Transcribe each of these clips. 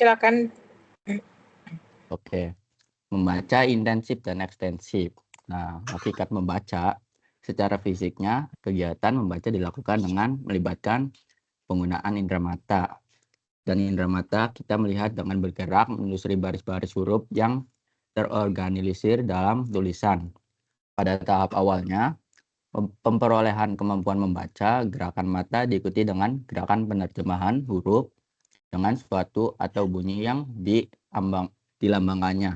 Silakan. Oke, membaca intensif dan ekstensif. Nah, hakikat membaca secara fisiknya, kegiatan membaca dilakukan dengan melibatkan penggunaan indera mata. Dan indera mata kita melihat dengan bergerak menelusuri baris-baris huruf yang terorganisir dalam tulisan. Pada tahap awalnya, pemperolehan kemampuan membaca, gerakan mata diikuti dengan gerakan penerjemahan huruf dengan suatu atau bunyi yang dilambangkannya.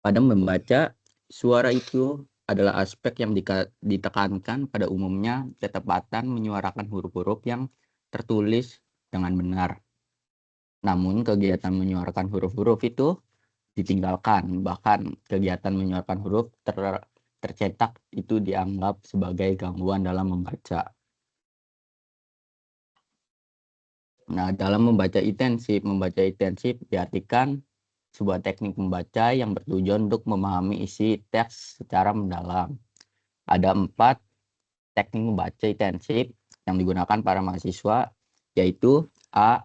Pada membaca, suara itu adalah aspek yang ditekankan pada umumnya ketepatan menyuarakan huruf-huruf yang tertulis dengan benar. Namun kegiatan menyuarakan huruf-huruf itu ditinggalkan, bahkan kegiatan menyuarakan huruf tercetak itu dianggap sebagai gangguan dalam membaca. Nah, dalam membaca intensif diartikan sebuah teknik membaca yang bertujuan untuk memahami isi teks secara mendalam. Ada 4 teknik membaca intensif yang digunakan para mahasiswa, yaitu A.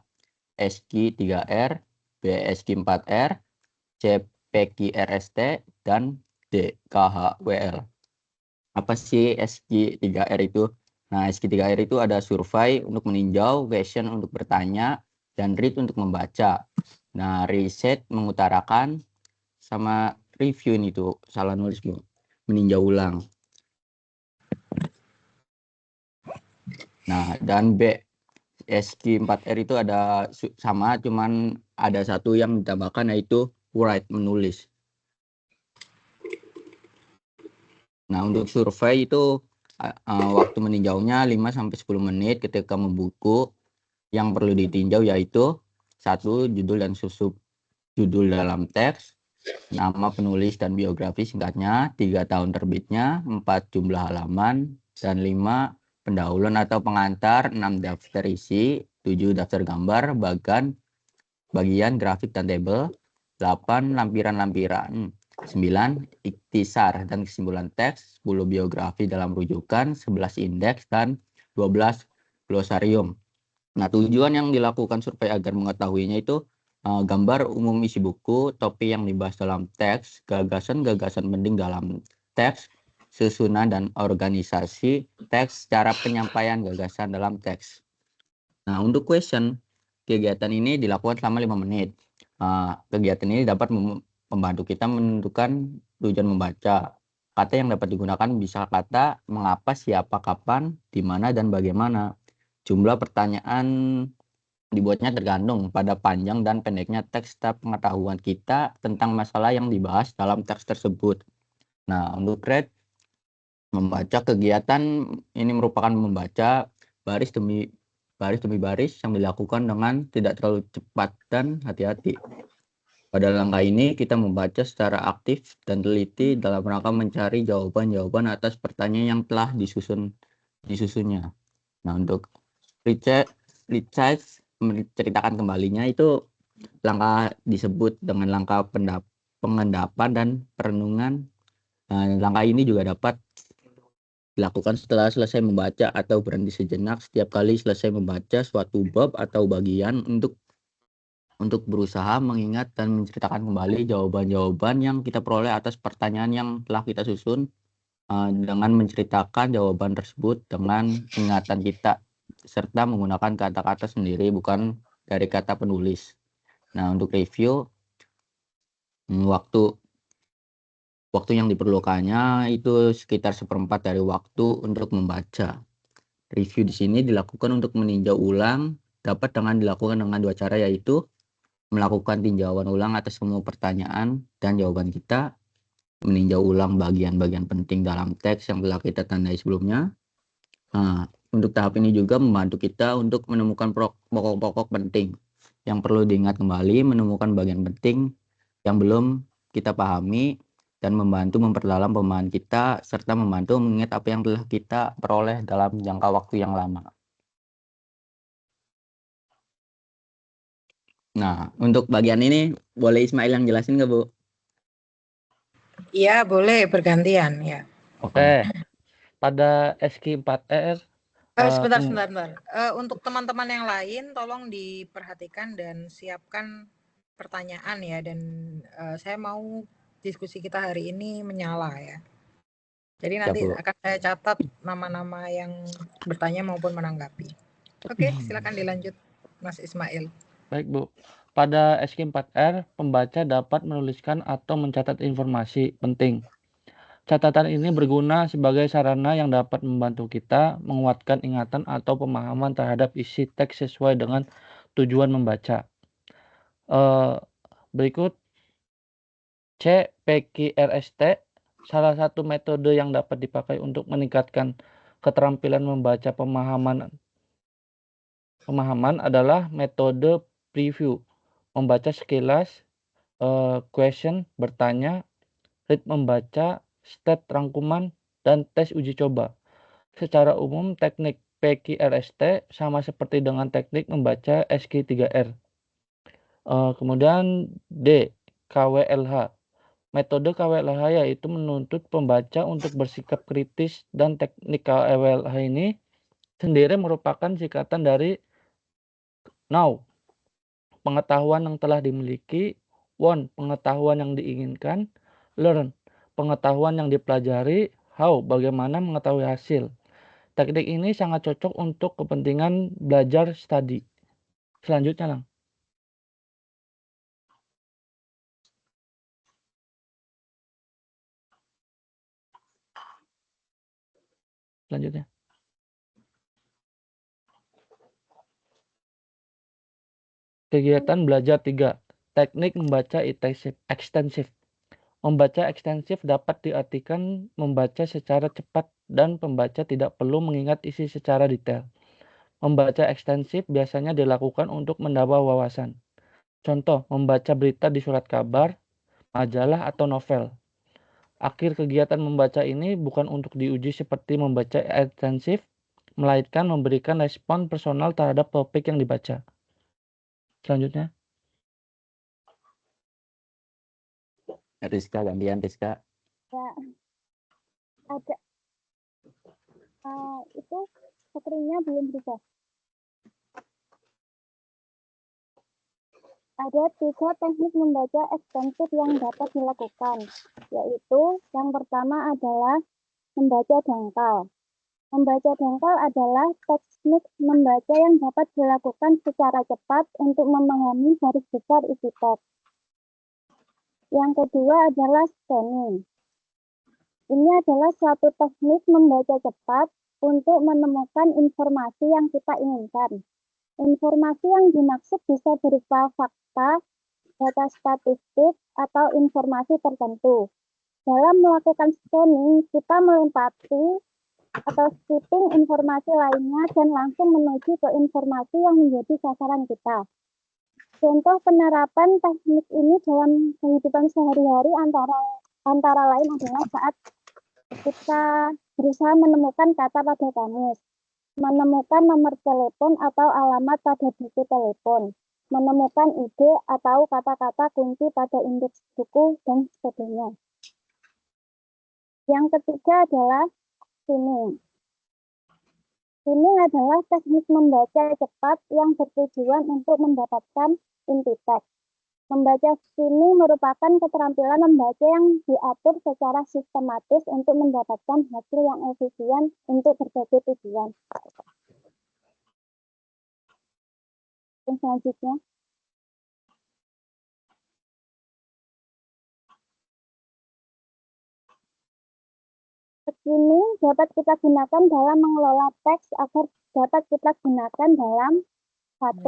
SQ3R, B. SQ4R, C. PQRST, dan D. KHWL. Apa sih SQ3R itu? Nah, SQ3R itu ada survei untuk meninjau, question untuk bertanya, dan read untuk membaca. Nah, riset mengutarakan, sama review ini tuh salah nulis Bu, meninjau ulang. Nah, dan B, SQ4R itu ada sama, cuman ada satu yang ditambahkan, yaitu write, menulis. Nah, untuk survei itu waktu meninjaunya 5-10 menit ketika membuku. Yang perlu ditinjau yaitu 1. Judul dan susup judul dalam teks, nama penulis dan biografi singkatnya, 3 tahun terbitnya, 4 jumlah halaman, dan 5 pendahuluan atau pengantar, 6 daftar isi, 7 daftar gambar, bagian grafik dan tabel, 8 lampiran-lampiran, 9 ikhtisar dan kesimpulan teks, 10 biografi dalam rujukan, 11 indeks, dan 12 glosarium. Nah, tujuan yang dilakukan survei agar mengetahuinya itu gambar umum isi buku, topik yang dibahas dalam teks, gagasan-gagasan penting dalam teks, susunan dan organisasi teks, cara penyampaian gagasan dalam teks. Nah, untuk question, kegiatan ini dilakukan selama 5 menit. Kegiatan ini dapat membantu kita menentukan tujuan membaca. Kata yang dapat digunakan bisa kata mengapa, siapa, kapan, di mana, dan bagaimana. Jumlah pertanyaan dibuatnya tergantung pada panjang dan pendeknya teks serta pengetahuan kita tentang masalah yang dibahas dalam teks tersebut. Nah, untuk grade membaca, kegiatan ini merupakan membaca baris demi baris yang dilakukan dengan tidak terlalu cepat dan hati-hati. Pada langkah ini kita membaca secara aktif dan teliti dalam rangka mencari jawaban-jawaban atas pertanyaan yang telah disusunnya. Nah, untuk Richard menceritakan kembalinya itu langkah disebut dengan langkah pengendapan dan perenungan. Nah, langkah ini juga dapat dilakukan setelah selesai membaca atau berhenti sejenak setiap kali selesai membaca suatu bab atau bagian untuk berusaha mengingat dan menceritakan kembali jawaban-jawaban yang kita peroleh atas pertanyaan yang telah kita susun, dengan menceritakan jawaban tersebut dengan ingatan kita serta menggunakan kata-kata sendiri bukan dari kata penulis. Nah, untuk review, waktu yang diperlukannya itu sekitar 1/4 dari waktu untuk membaca. Review di sini dilakukan untuk meninjau ulang, dapat dilakukan dengan 2 cara, yaitu melakukan tinjauan ulang atas semua pertanyaan dan jawaban kita, meninjau ulang bagian-bagian penting dalam teks yang telah kita tandai sebelumnya. Nah, untuk tahap ini juga membantu kita untuk menemukan pokok-pokok penting yang perlu diingat kembali, menemukan bagian penting yang belum kita pahami, dan membantu memperdalam pemahaman kita, serta membantu mengingat apa yang telah kita peroleh dalam jangka waktu yang lama. Nah, untuk bagian ini boleh Ismail yang jelasin nggak, Bu? Iya, boleh bergantian ya. Oke. Pada SQ4R Sebentar. Untuk teman-teman yang lain tolong diperhatikan dan siapkan pertanyaan ya, dan saya mau diskusi kita hari ini menyala ya. Jadi nanti Bu. akan saya catat nama-nama yang bertanya maupun menanggapi. Oke, silakan dilanjut, Mas Ismail. Baik, Bu. Pada SK4R, pembaca dapat menuliskan atau mencatat informasi penting. Catatan ini berguna sebagai sarana yang dapat membantu kita menguatkan ingatan atau pemahaman terhadap isi teks sesuai dengan tujuan membaca. Berikut CPQRST, salah satu metode yang dapat dipakai untuk meningkatkan keterampilan membaca pemahaman adalah metode preview. Membaca sekilas, question, bertanya, read membaca, stat rangkuman, dan tes uji coba. Secara umum, teknik PQRST sama seperti dengan teknik membaca SQ3R. Kemudian D, KWLH. Metode KWLH yaitu menuntut pembaca untuk bersikap kritis, dan teknik KWLH ini sendiri merupakan singkatan dari know, pengetahuan yang telah dimiliki, want, pengetahuan yang diinginkan, learn, pengetahuan yang dipelajari, how, bagaimana mengetahui hasil. Teknik ini sangat cocok untuk kepentingan belajar studi. Selanjutnya, Lang. Selanjutnya. Kegiatan belajar 3. Teknik membaca ekstensif. Membaca ekstensif dapat diartikan membaca secara cepat dan pembaca tidak perlu mengingat isi secara detail. Membaca ekstensif biasanya dilakukan untuk menambah wawasan. Contoh, membaca berita di surat kabar, majalah, atau novel. Akhir kegiatan membaca ini bukan untuk diuji seperti membaca ekstensif, melainkan memberikan respon personal terhadap topik yang dibaca. Selanjutnya. Rizka, gantian Rizka. Ya, ada itu screen-nya belum berubah. Ada 3 teknik membaca ekstensif yang dapat dilakukan, yaitu yang pertama adalah membaca dangkal. Membaca dangkal adalah teknik membaca yang dapat dilakukan secara cepat untuk memahami garis besar isi teks. Yang kedua adalah scanning. Ini adalah suatu teknik membaca cepat untuk menemukan informasi yang kita inginkan. Informasi yang dimaksud bisa berupa fakta, data statistik, atau informasi tertentu. Dalam melakukan scanning, kita melempati atau skipping informasi lainnya dan langsung menuju ke informasi yang menjadi sasaran kita. Contoh penerapan teknik ini dalam kehidupan sehari-hari antara lain adalah saat kita berusaha menemukan kata pada kamus, menemukan nomor telepon atau alamat pada buku telepon, menemukan ide atau kata-kata kunci pada indeks buku, dan sebagainya. Yang ketiga adalah skimming. Skimming adalah teknik membaca cepat yang bertujuan untuk mendapatkan inti teks. Membaca skimming merupakan keterampilan membaca yang diatur secara sistematis untuk mendapatkan hasil yang efisien untuk berbagai tujuan. Yang selanjutnya. Skimming dapat kita gunakan dalam mengelola teks agar dapat kita gunakan dalam 1.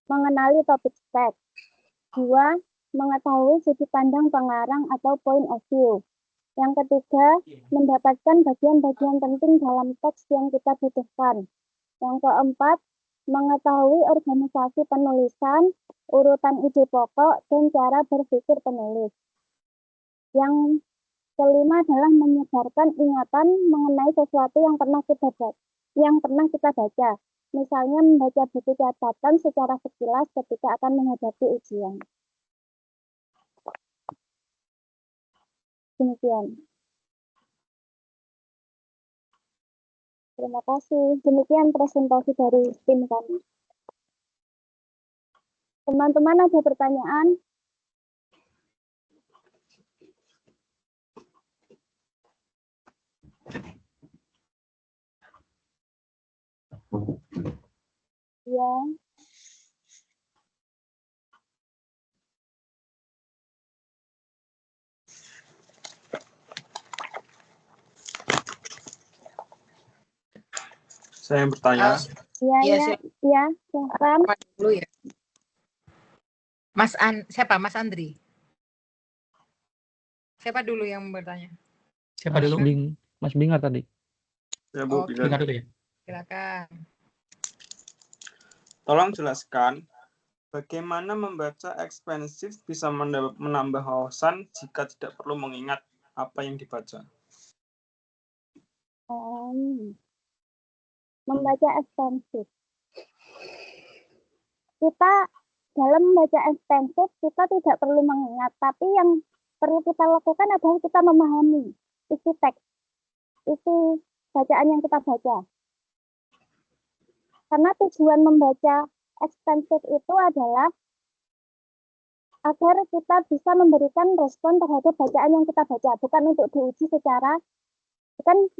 Mengenali topik teks. 2. Mengetahui sudut pandang pengarang atau point of view. Yang ketiga, mendapatkan bagian-bagian penting dalam teks yang kita butuhkan. Yang keempat, mengetahui organisasi penulisan, urutan ide pokok, dan cara berpikir penulis. Yang kelima adalah menyebarkan ingatan mengenai sesuatu yang pernah kita baca. Misalnya membaca buku catatan secara sekilas ketika akan menghadapi ujian. Demikian. Terima kasih. Demikian presentasi dari tim kami. Teman-teman ada pertanyaan? Ya. Saya yang bertanya. Iya, Iya, ya, ya, silahkan. Siapa dulu ya? Siapa? Mas Andri? Siapa dulu yang bertanya? Siapa dulu? Mas Bingar tadi. Ya, Bu, Oke. Bingar. Dengar dulu ya. Silakan. Tolong jelaskan bagaimana membaca ekspensif bisa menambah wawasan jika tidak perlu mengingat apa yang dibaca. Membaca ekstensif. Kita dalam membaca ekstensif kita tidak perlu mengingat, tapi yang perlu kita lakukan adalah kita memahami isi teks, isi bacaan yang kita baca. Karena tujuan membaca ekstensif itu adalah agar kita bisa memberikan respon terhadap bacaan yang kita baca, bukan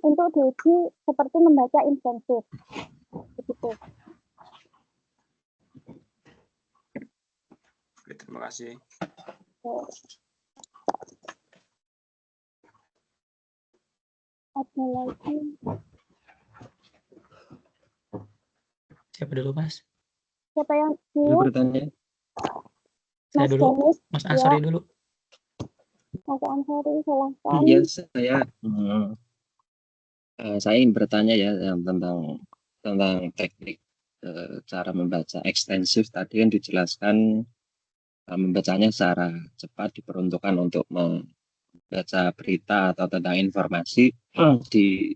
untuk diuji seperti membaca intensif. Begitu. Oke, terima kasih. Ada lagi? Siapa dulu, Mas? Siapa yang Saya dulu? bertanya. Saya Mas dulu. Denis, Mas Ansori dulu. Mas Ansari, silahkan. Iya, saya ingin bertanya ya yang tentang teknik cara membaca ekstensif. Tadi kan dijelaskan membacanya secara cepat diperuntukkan untuk membaca berita atau tentang informasi di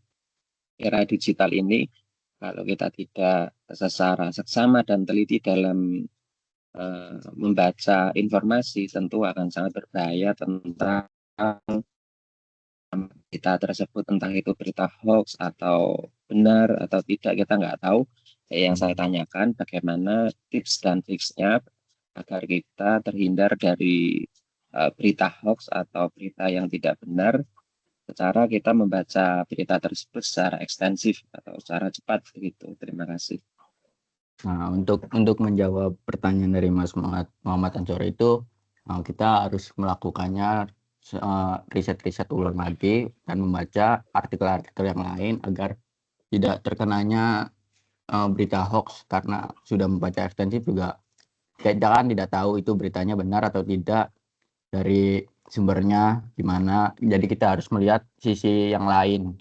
era digital ini. Kalau kita tidak secara seksama dan teliti dalam membaca informasi, tentu akan sangat berbahaya tentang berita tersebut, entah itu berita hoax atau benar atau tidak, kita nggak tahu. Yang saya tanyakan bagaimana tips dan triksnya agar kita terhindar dari berita hoax atau berita yang tidak benar secara kita membaca berita tersebut secara ekstensif atau secara cepat begitu. Terima kasih. Nah, untuk menjawab pertanyaan dari Mas Muhammad Ansori itu, kita harus melakukannya riset-riset ulang lagi dan membaca artikel-artikel yang lain agar tidak terkenanya berita hoax, karena sudah membaca ekstensif juga kita tidak tahu itu beritanya benar atau tidak, dari sumbernya gimana. Jadi kita harus melihat sisi yang lain.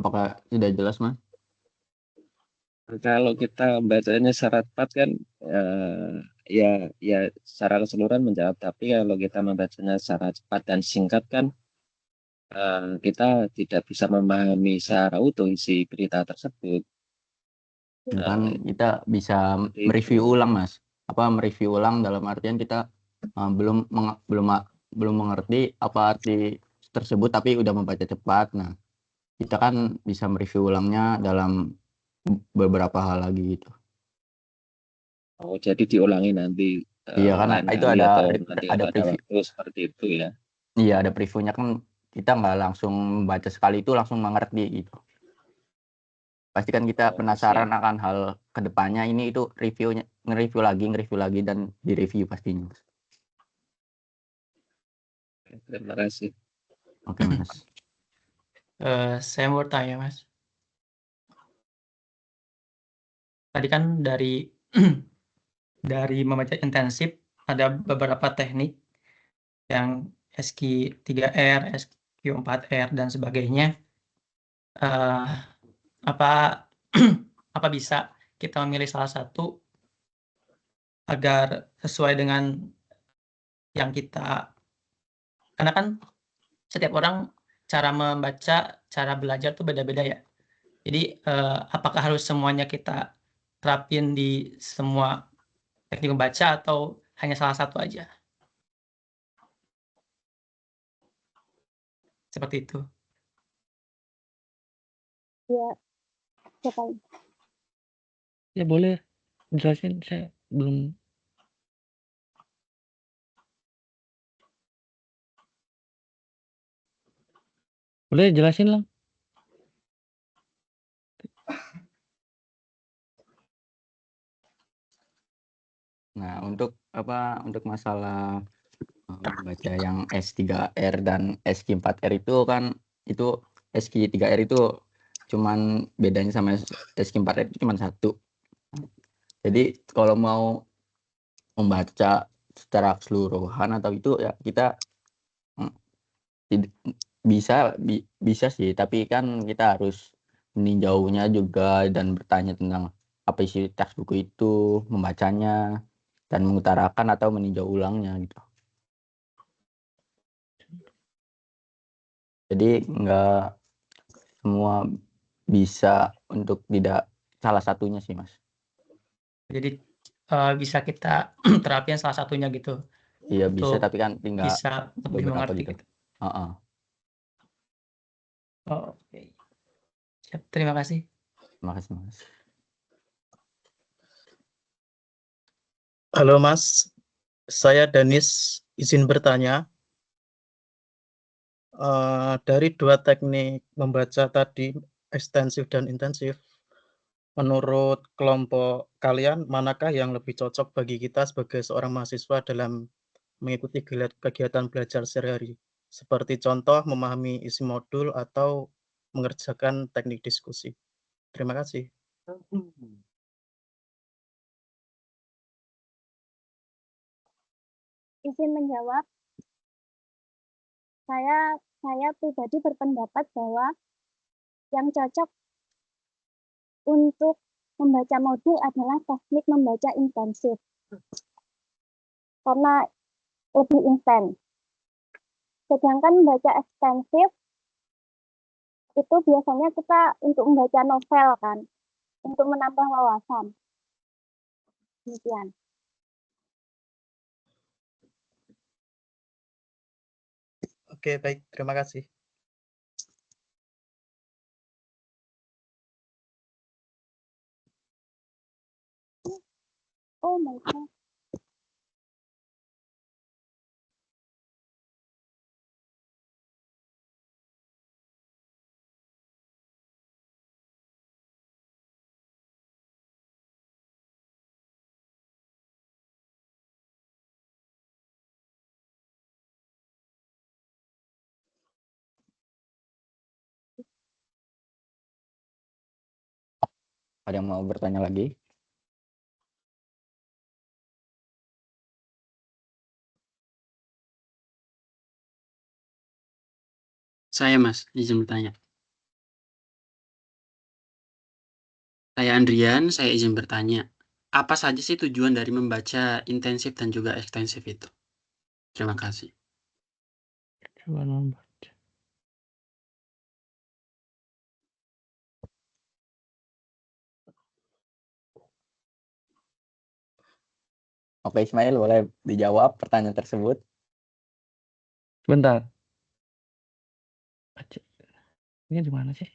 Apakah sudah jelas, Mas? Kalau kita bacanya secara cepat kan ya secara keseluruhan menjawab, tapi kalau kita membacanya secara cepat dan singkat kan kita tidak bisa memahami secara utuh isi berita tersebut. Kan kita bisa mereview ulang, Mas. Mereview ulang dalam artian kita belum mengerti apa arti tersebut tapi udah membaca cepat. Nah, kita kan bisa mereview ulangnya dalam beberapa hal lagi gitu. Oh, jadi diulangi nanti. Iya, kan itu ada preview waktu seperti itu ya. Iya, ada previewnya kan, kita nggak langsung baca sekali itu langsung mengerti gitu. Pasti kan kita penasaran akan hal kedepannya, ini itu nge-review lagi dan direview pastinya. Terima kasih. Oke, Mas. Saya mau bertanya, Mas. Tadi kan dari membaca intensif ada beberapa teknik yang SQ3R, SQ4R dan sebagainya. Apa bisa kita memilih salah satu agar sesuai dengan yang kita, karena kan setiap orang cara membaca, cara belajar tuh beda-beda ya. Jadi apakah harus semuanya kita terapin di semua teknik membaca atau hanya salah satu aja? Seperti itu. Ya, Siapa ini? Ya boleh jelasin, saya belum. Boleh jelasin lah. Nah, untuk masalah membaca yang S3R dan SQ4R itu kan, itu SQ3R itu cuman bedanya sama SQ4R itu cuman satu. Jadi kalau mau membaca secara keseluruhan atau itu ya kita bisa sih, tapi kan kita harus meninjaunya juga dan bertanya tentang apa isi teks buku itu, membacanya dan mengutarakan atau meninjau ulangnya gitu. Jadi enggak semua bisa untuk tidak salah satunya sih, Mas. Jadi bisa kita terapin salah satunya gitu. Iya bisa, Untuk tapi kan tinggal bisa lebih beberapa mengerti gitu. gitu. Heeh. Oh, oke. Siap, terima kasih. Terima kasih, Mas. Halo Mas, saya Danis, izin bertanya. Dari dua teknik membaca tadi, ekstensif dan intensif, menurut kelompok kalian, manakah yang lebih cocok bagi kita sebagai seorang mahasiswa dalam mengikuti kegiatan belajar sehari-hari? Seperti contoh, memahami isi modul atau mengerjakan teknik diskusi. Terima kasih. Izin menjawab. Saya pribadi berpendapat bahwa yang cocok untuk membaca modul adalah teknik membaca intensif. Karena lebih intens. Sedangkan membaca ekstensif itu biasanya kita untuk membaca novel kan, untuk menambah wawasan. Demikian. Oke, baik. Terima kasih. Oh my God. Ada yang mau bertanya lagi? Saya Mas, izin bertanya. Saya Andrian, saya izin bertanya. Apa saja sih tujuan dari membaca intensif dan juga ekstensif itu? Terima kasih. Tujuan membaca. Oke, Ismail boleh dijawab pertanyaan tersebut. Sebentar. Ini di mana sih?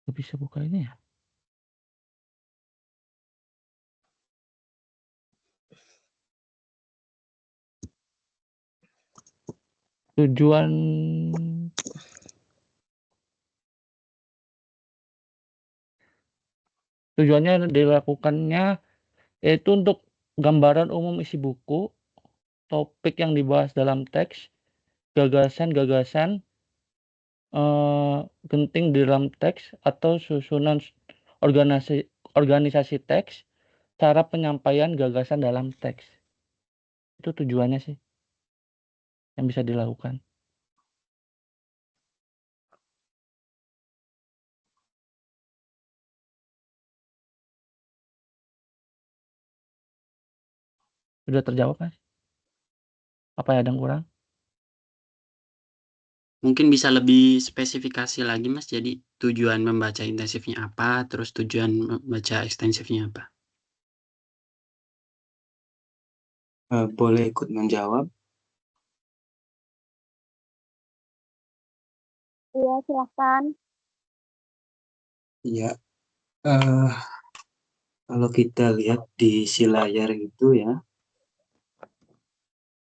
Gak bisa buka ini ya? Tujuannya dilakukannya yaitu untuk gambaran umum isi buku, topik yang dibahas dalam teks, gagasan-gagasan genting di dalam teks atau susunan organisasi teks, cara penyampaian gagasan dalam teks. Itu tujuannya sih yang bisa dilakukan. Sudah terjawab, Mas? Apa ada yang kurang? Mungkin bisa lebih spesifikasi lagi Mas, jadi tujuan membaca intensifnya apa, terus tujuan membaca ekstensifnya apa? boleh ikut menjawab? Iya, silahkan. Ya, kalau kita lihat di si layar itu ya,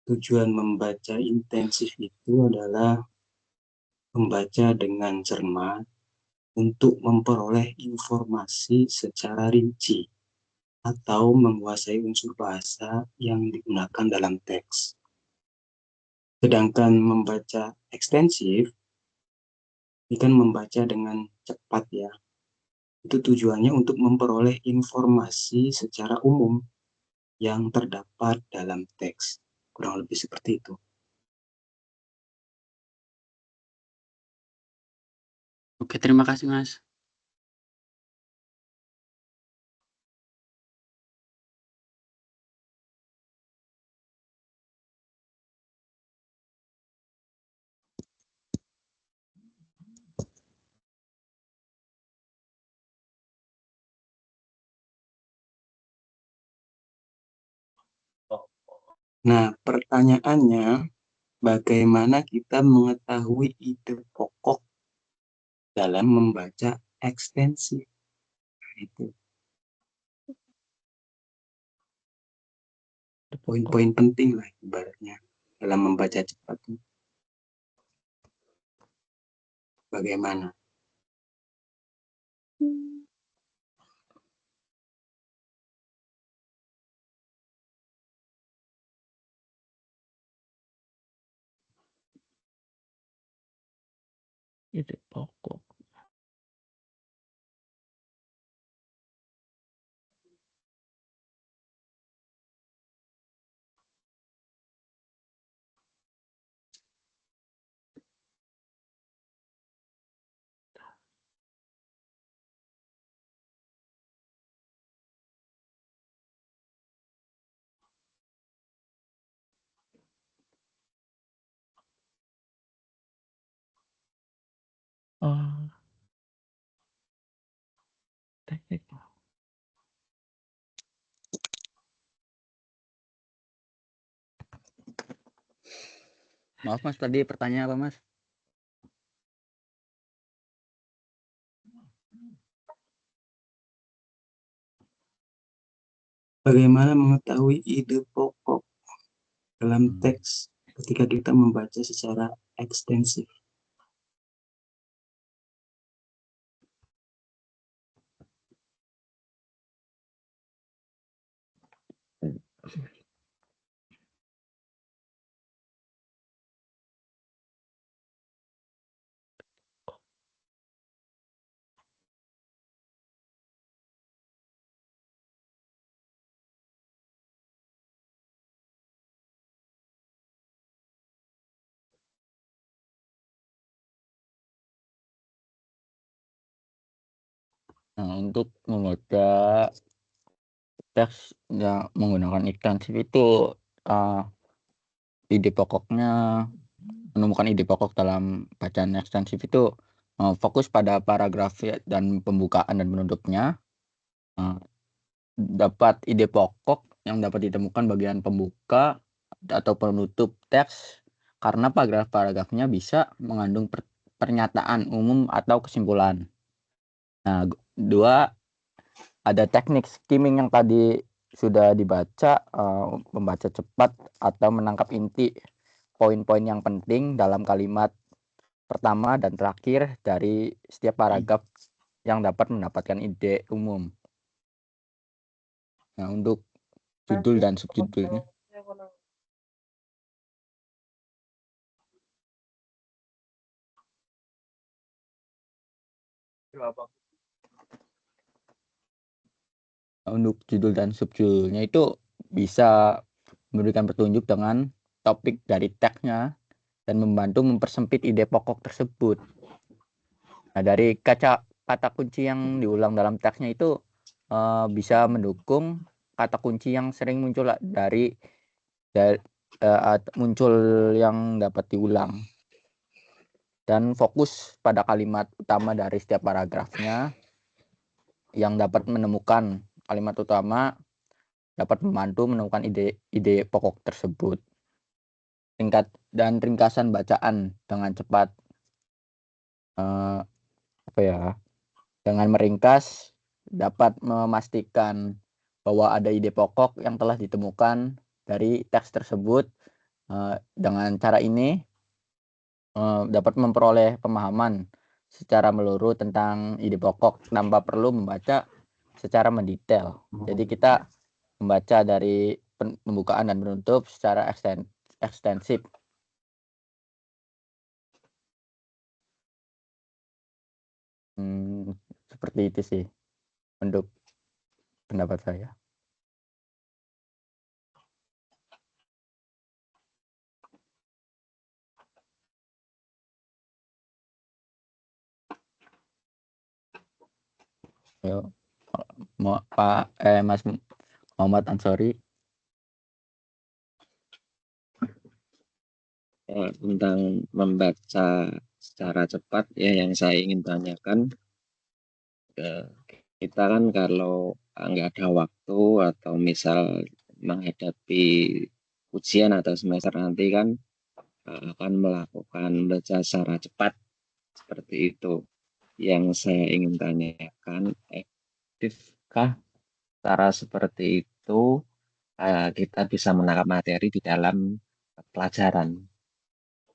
tujuan membaca intensif itu adalah membaca dengan cermat untuk memperoleh informasi secara rinci atau menguasai unsur bahasa yang digunakan dalam teks. Sedangkan membaca ekstensif, ini kan membaca dengan cepat ya. Itu tujuannya untuk memperoleh informasi secara umum yang terdapat dalam teks. Kurang lebih seperti itu. Oke, terima kasih Mas. Nah, pertanyaannya, bagaimana kita mengetahui ide pokok dalam membaca ekstensif? Itu poin-poin penting lah ibaratnya dalam membaca cepat. Bagaimana? Ide pokok. Teknik. Maaf Mas, tadi pertanyaan apa Mas? Bagaimana mengetahui ide pokok dalam teks ketika kita membaca secara ekstensif? Nah, untuk membaca teks yang menggunakan ekstensif itu ide pokoknya, menemukan ide pokok dalam bacaan ekstensif itu fokus pada paragraf dan pembukaan dan penutupnya. Dapat ide pokok yang dapat ditemukan bagian pembuka atau penutup teks karena paragraf-paragrafnya bisa mengandung pernyataan umum atau kesimpulan. Nah, dua, ada teknik skimming yang tadi sudah dibaca, membaca cepat atau menangkap inti poin-poin yang penting dalam kalimat pertama dan terakhir dari setiap paragraf yang dapat mendapatkan ide umum. Nah, untuk judul dan subjudulnya. Untuk judul dan subjudulnya itu bisa memberikan petunjuk dengan topik dari teksnya dan membantu mempersempit ide pokok tersebut. Nah, dari kata kunci yang diulang dalam teksnya itu bisa mendukung kata kunci yang sering muncul muncul yang dapat diulang. Dan fokus pada kalimat utama dari setiap paragrafnya yang dapat menemukan kalimat utama dapat membantu menemukan ide pokok tersebut. Ringkasan bacaan dengan cepat. Dengan meringkas dapat memastikan bahwa ada ide pokok yang telah ditemukan dari teks tersebut. Dengan cara ini dapat memperoleh pemahaman secara menyeluruh tentang ide pokok tanpa perlu membaca secara mendetail. Jadi kita membaca dari pembukaan dan penutup secara ekstensif. Seperti itu sih untuk pendapat saya. Yo, Mas Muhammad Ansori. Tentang membaca secara cepat ya, yang saya ingin tanyakan, kita kan kalau nggak ada waktu atau misal menghadapi ujian atau semester nanti kan akan melakukan baca secara cepat seperti itu. Yang saya ingin tanyakan, efektifkah cara seperti itu kita bisa menangkap materi di dalam pelajaran?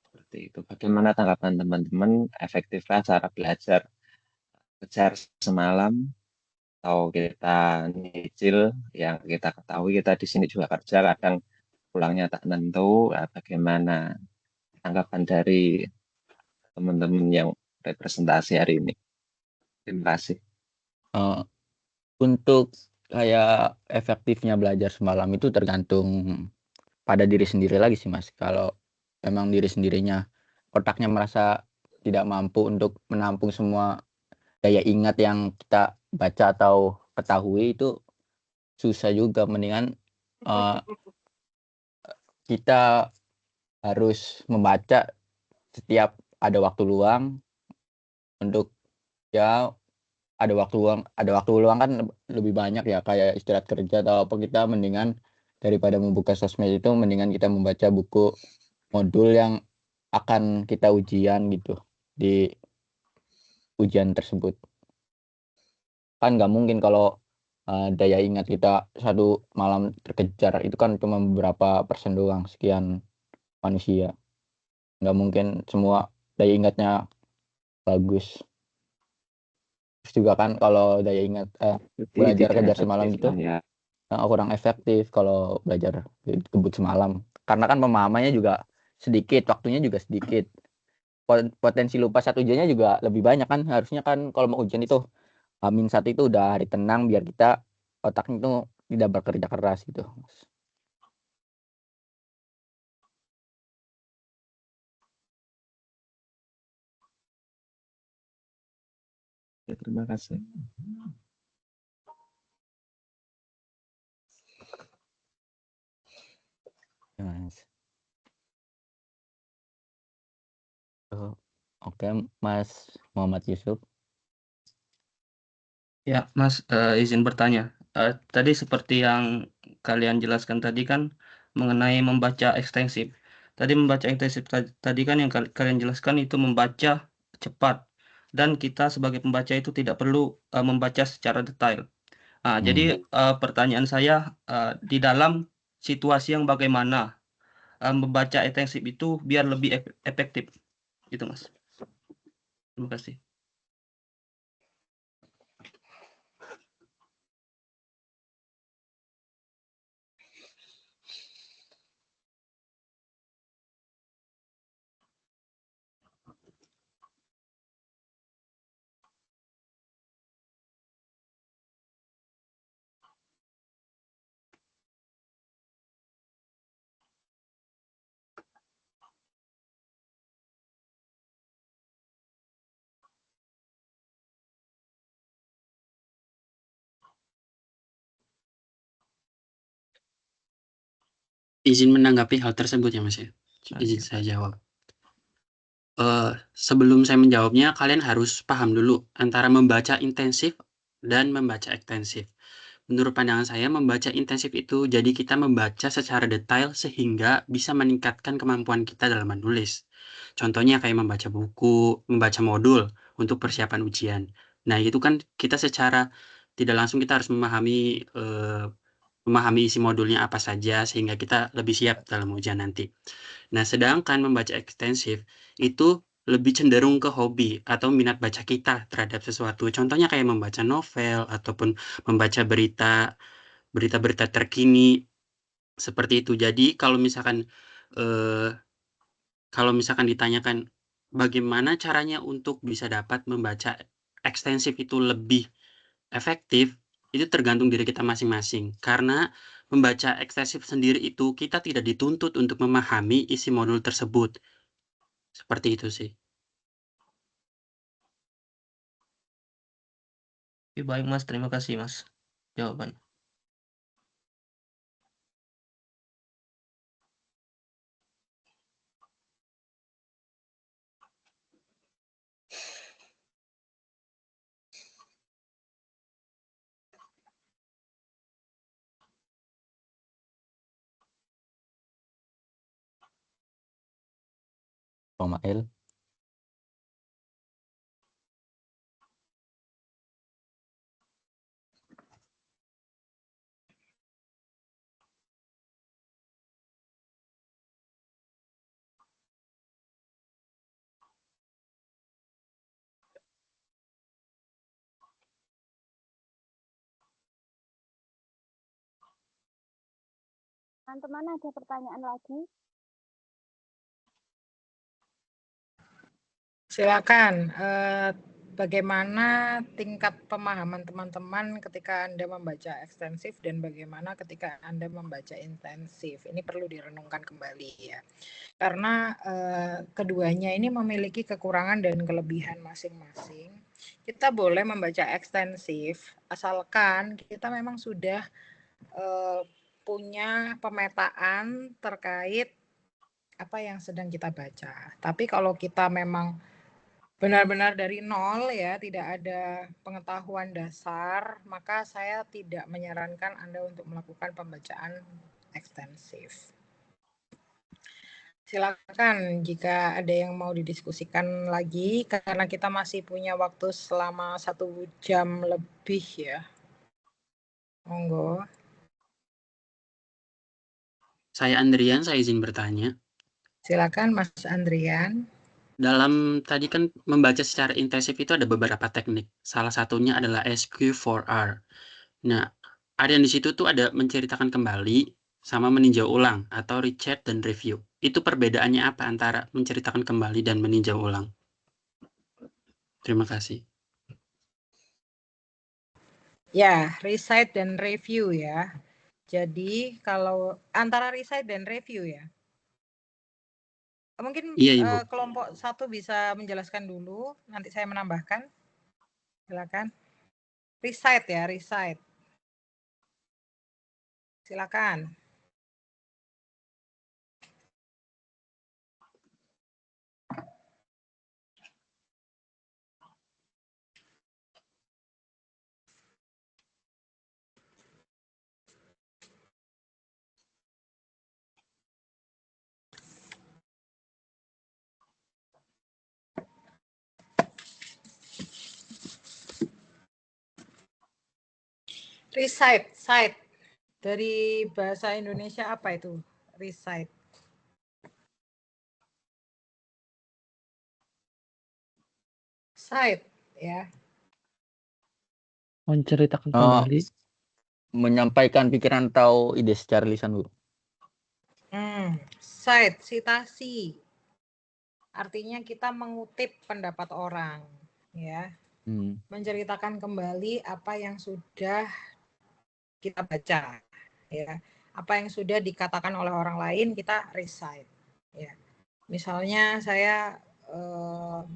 Seperti itu. Bagaimana tanggapan teman-teman? Efektifkah cara belajar kejar semalam atau kita nyicil? Yang kita ketahui kita di sini juga kerja, kadang pulangnya tak nentu. Bagaimana tanggapan dari teman-teman yang representasi hari ini? Terima kasih. Untuk kayak efektifnya belajar semalam itu tergantung pada diri sendiri lagi sih Mas. Kalau memang diri sendirinya otaknya merasa tidak mampu untuk menampung semua daya ingat yang kita baca atau ketahui, itu susah juga. Mendingan kita harus membaca setiap ada waktu luang. Untuk ya ada waktu luang kan lebih banyak ya, kayak istirahat kerja atau apa, kita mendingan daripada membuka sosmed itu mendingan kita membaca buku modul yang akan kita ujian gitu di ujian tersebut. Kan nggak mungkin kalau daya ingat kita satu malam terkejar, itu kan cuma beberapa persen doang sekian manusia. Nggak mungkin semua daya ingatnya bagus. Terus juga kan kalau daya ingat belajar kejar semalam gitu ya. kurang efektif kalau belajar kebut semalam, karena kan pemahamannya juga sedikit, waktunya juga sedikit, potensi lupa saat ujiannya juga lebih banyak kan. Harusnya kan kalau mau ujian itu H-1 itu udah hari tenang biar kita otaknya itu tidak bekerja keras gitu. Ya, terima kasih. Ya, Mas. Oke, Mas Muhammad Yusuf. Ya, Mas, izin bertanya. Tadi seperti yang kalian jelaskan tadi kan mengenai membaca ekstensif. Tadi membaca ekstensif tadi kan yang kalian jelaskan itu membaca cepat, dan kita sebagai pembaca itu tidak perlu membaca secara detail. Jadi pertanyaan saya, di dalam situasi yang bagaimana membaca ekstensif itu biar lebih efektif, gitu Mas. Terima kasih. Izin menanggapi hal tersebut ya Mas ya. Izin saya jawab. Sebelum saya menjawabnya, kalian harus paham dulu antara membaca intensif dan membaca ekstensif. Menurut pandangan saya, membaca intensif itu jadi kita membaca secara detail sehingga bisa meningkatkan kemampuan kita dalam menulis. Contohnya kayak membaca buku, membaca modul untuk persiapan ujian. Nah, itu kan kita secara tidak langsung kita harus memahami isi modulnya apa saja sehingga kita lebih siap dalam ujian nanti. Nah, sedangkan membaca ekstensif itu lebih cenderung ke hobi atau minat baca kita terhadap sesuatu. Contohnya kayak membaca novel ataupun membaca berita-berita terkini seperti itu. Jadi kalau misalkan ditanyakan bagaimana caranya untuk bisa dapat membaca ekstensif itu lebih efektif, itu tergantung diri kita masing-masing. Karena membaca ekstensif sendiri itu kita tidak dituntut untuk memahami isi modul tersebut. Seperti itu sih. Oke, baik Mas, terima kasih Mas jawabannya. Romael. Teman-teman ada pertanyaan lagi? Silakan. Bagaimana tingkat pemahaman teman-teman ketika Anda membaca ekstensif dan bagaimana ketika Anda membaca intensif? Ini perlu direnungkan kembali ya. Karena keduanya ini memiliki kekurangan dan kelebihan masing-masing. Kita boleh membaca ekstensif asalkan kita memang sudah punya pemetaan terkait apa yang sedang kita baca. Tapi kalau kita memang benar-benar dari nol ya, tidak ada pengetahuan dasar, maka saya tidak menyarankan Anda untuk melakukan pembacaan ekstensif. Silakan jika ada yang mau didiskusikan lagi, karena kita masih punya waktu selama 1 jam lebih ya. Monggo. Saya Andrian, saya izin bertanya. Silakan Mas Andrian. Dalam tadi kan membaca secara intensif itu ada beberapa teknik. Salah satunya adalah SQ4R. Nah, ada yang di situ tuh ada menceritakan kembali sama meninjau ulang atau recheck dan review. Itu perbedaannya apa antara menceritakan kembali dan meninjau ulang? Terima kasih. Ya, recite dan review ya. Jadi kalau antara recite dan review ya. Mungkin Iya, Ibu. kelompok 1 bisa menjelaskan dulu, nanti saya menambahkan. Silakan. Recite ya, recite. Silakan. Recite, cite. Dari bahasa Indonesia apa itu? Recite. Cite ya. Menceritakan kembali. Menyampaikan pikiran atau ide secara lisan, Bu. Cite, citasi. Artinya kita mengutip pendapat orang, ya. Menceritakan kembali apa yang sudah kita baca, ya. Apa yang sudah dikatakan oleh orang lain kita recite, ya. Misalnya saya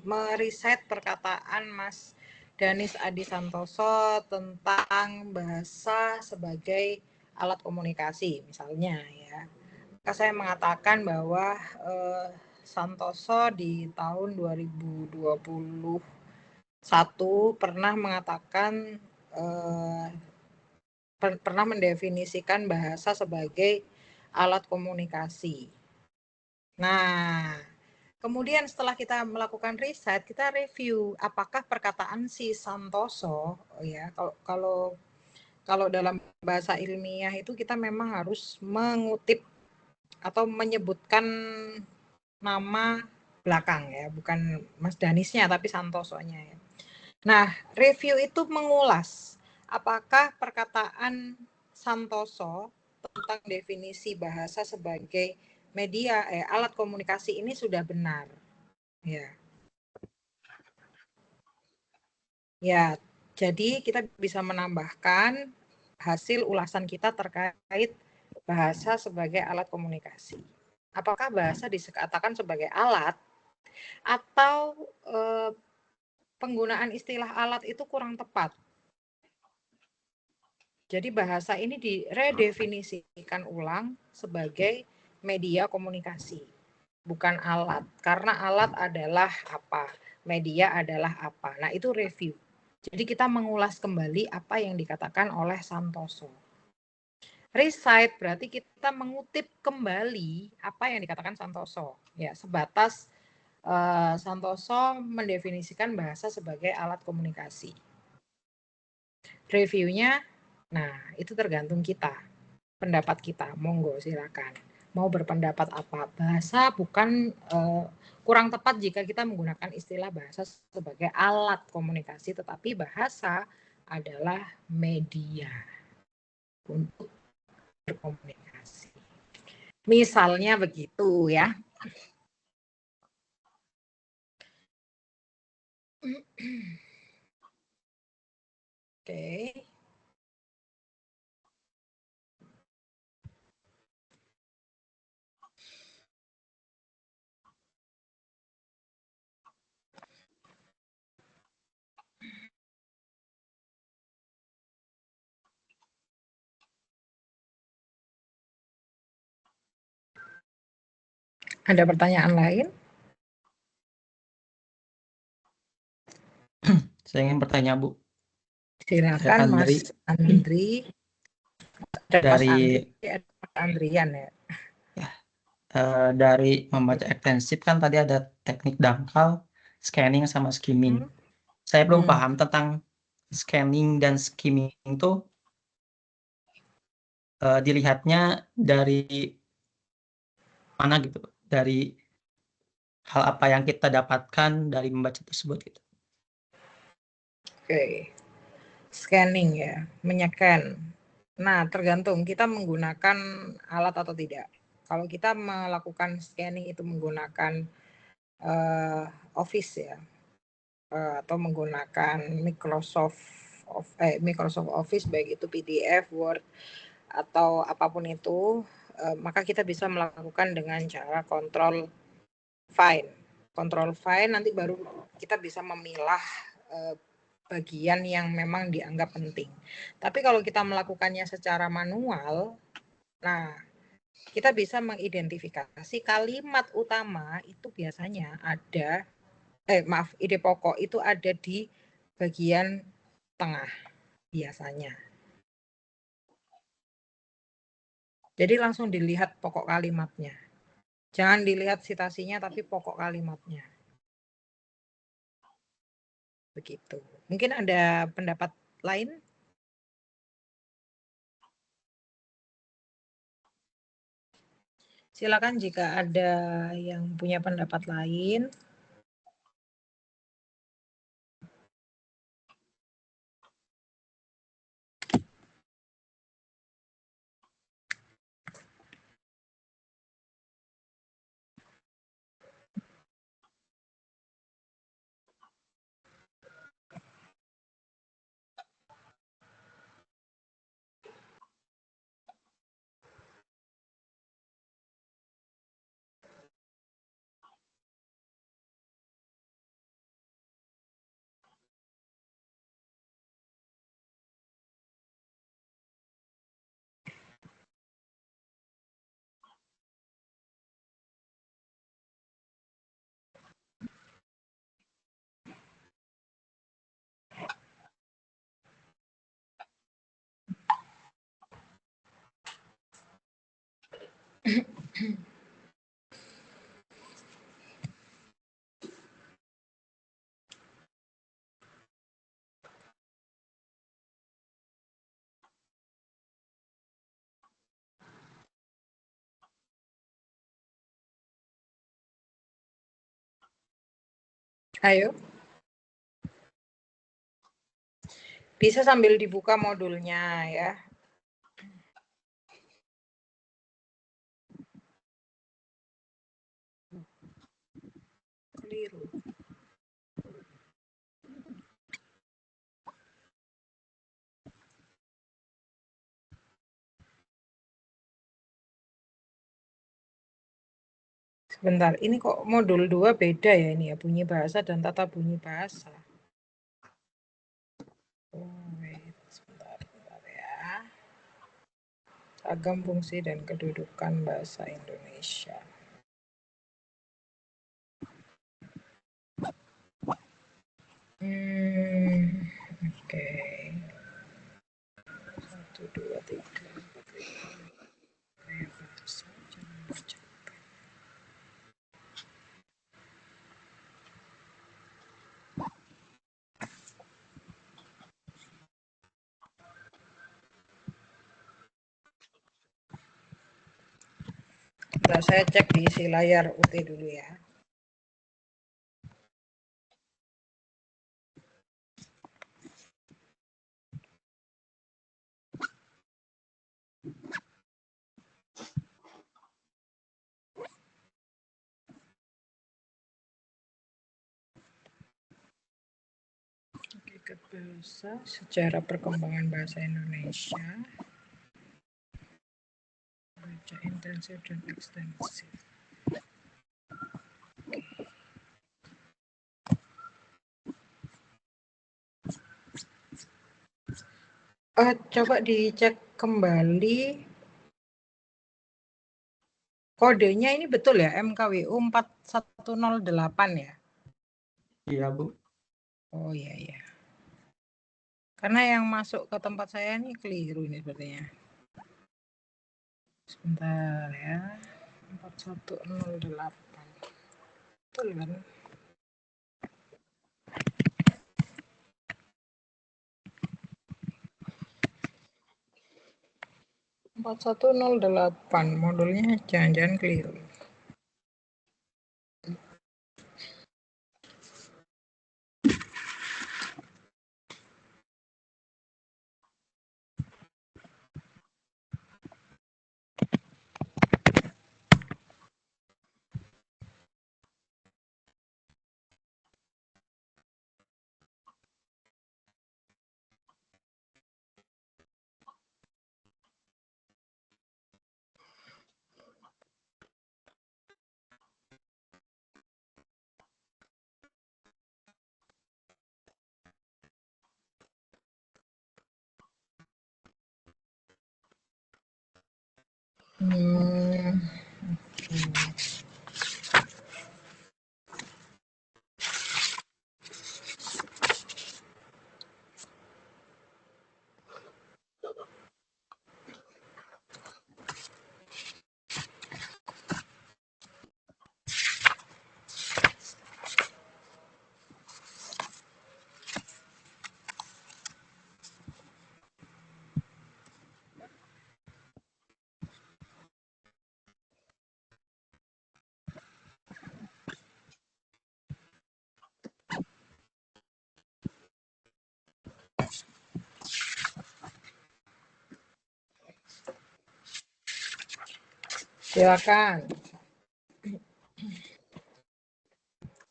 merecite perkataan Mas Danis Adi Santoso tentang bahasa sebagai alat komunikasi, misalnya ya. Maka saya mengatakan bahwa Santoso di tahun 2021 pernah mengatakan pernah mendefinisikan bahasa sebagai alat komunikasi. Nah, kemudian setelah kita melakukan riset, kita review apakah perkataan si Santoso, ya kalau dalam bahasa ilmiah itu kita memang harus mengutip atau menyebutkan nama belakang ya, bukan Mas Danisnya tapi Santosonya ya. Nah, review itu mengulas apakah perkataan Santoso tentang definisi bahasa sebagai media alat komunikasi ini sudah benar. Ya. Ya, jadi kita bisa menambahkan hasil ulasan kita terkait bahasa sebagai alat komunikasi. Apakah bahasa dikatakan sebagai alat atau penggunaan istilah alat itu kurang tepat? Jadi bahasa ini diredefinisikan ulang sebagai media komunikasi, bukan alat. Karena alat adalah apa, media adalah apa. Nah, itu review. Jadi kita mengulas kembali apa yang dikatakan oleh Santoso. Recite berarti kita mengutip kembali apa yang dikatakan Santoso. Ya, sebatas Santoso mendefinisikan bahasa sebagai alat komunikasi. Reviewnya, nah itu tergantung kita, pendapat kita. Monggo silakan. Mau berpendapat apa? Bahasa bukan kurang tepat jika kita menggunakan istilah bahasa sebagai alat komunikasi, tetapi bahasa adalah media untuk berkomunikasi. Misalnya begitu ya. Oke. Ada pertanyaan lain? Saya ingin bertanya, Bu. Silakan Andri. Mas Andri. Ada Mas Dari Andri, ada Mas Andrian ya. Dari membaca ekstensif kan tadi ada teknik dangkal, scanning sama skimming. Saya belum paham tentang scanning dan skimming itu dilihatnya dari mana gitu, dari hal apa yang kita dapatkan dari membaca tersebut gitu. Oke. Scanning ya, menyekan. Nah, tergantung kita menggunakan alat atau tidak. Kalau kita melakukan scanning itu menggunakan Office ya, atau menggunakan Microsoft Office, baik itu PDF, Word, atau apapun itu, maka kita bisa melakukan dengan cara control find. Control find nanti baru kita bisa memilah bagian yang memang dianggap penting. Tapi kalau kita melakukannya secara manual, nah kita bisa mengidentifikasi kalimat utama itu biasanya ada, ide pokok itu ada di bagian tengah biasanya. Jadi langsung dilihat pokok kalimatnya. Jangan dilihat citasinya tapi pokok kalimatnya. Begitu. Mungkin ada pendapat lain? Silakan jika ada yang punya pendapat lain. Ayo. Bisa sambil dibuka modulnya ya. Keliru. Sebentar, ini kok modul 2 beda ya ini ya, bunyi bahasa dan tata bunyi bahasa. Oh, wait, sebentar ya. Agam fungsi dan kedudukan bahasa Indonesia. Oke. 1, 2, 3, 4, 5. Bahasa, jangan baca. Nah, saya cek di isi layar UT dulu ya. Hakikat bahasa, sejarah perkembangan bahasa Indonesia, baca intensif dan ekstensif. Coba dicek kembali kodenya, ini betul ya, MKWU 4108 ya? Iya, Bu. Oh iya, iya. Karena yang masuk ke tempat saya ini keliru ini sepertinya. Sebentar ya. 4108. Betul kan? Empat 4108 modulnya jangan-jangan keliru.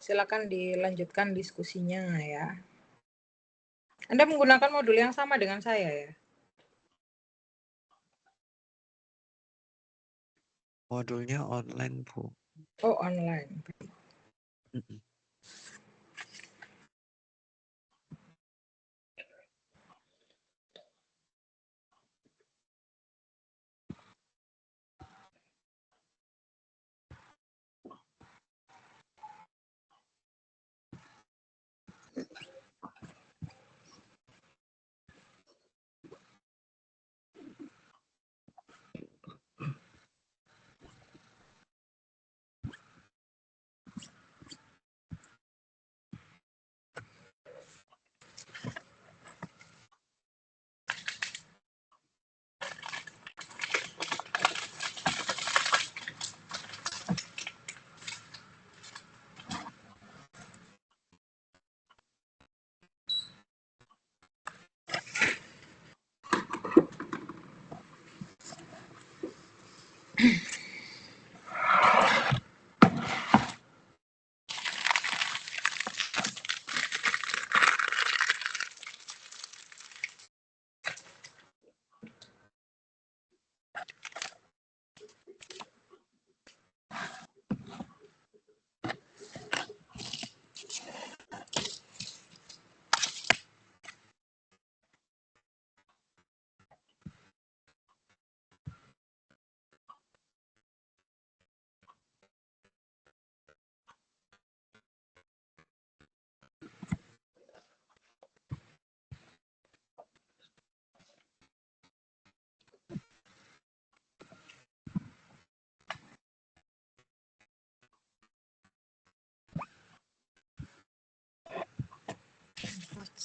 Silakan dilanjutkan diskusinya ya. Anda menggunakan modul yang sama dengan saya ya? Modulnya online, Bu. Oh, online.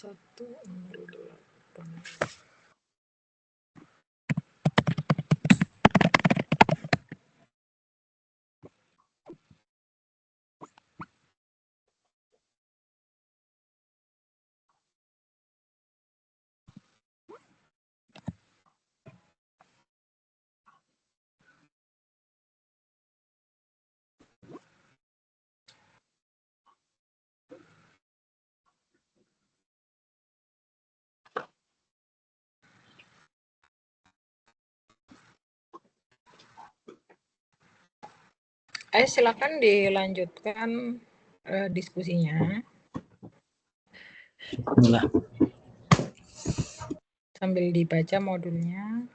4108. Ayo silakan dilanjutkan diskusinya. Sambil dibaca modulnya.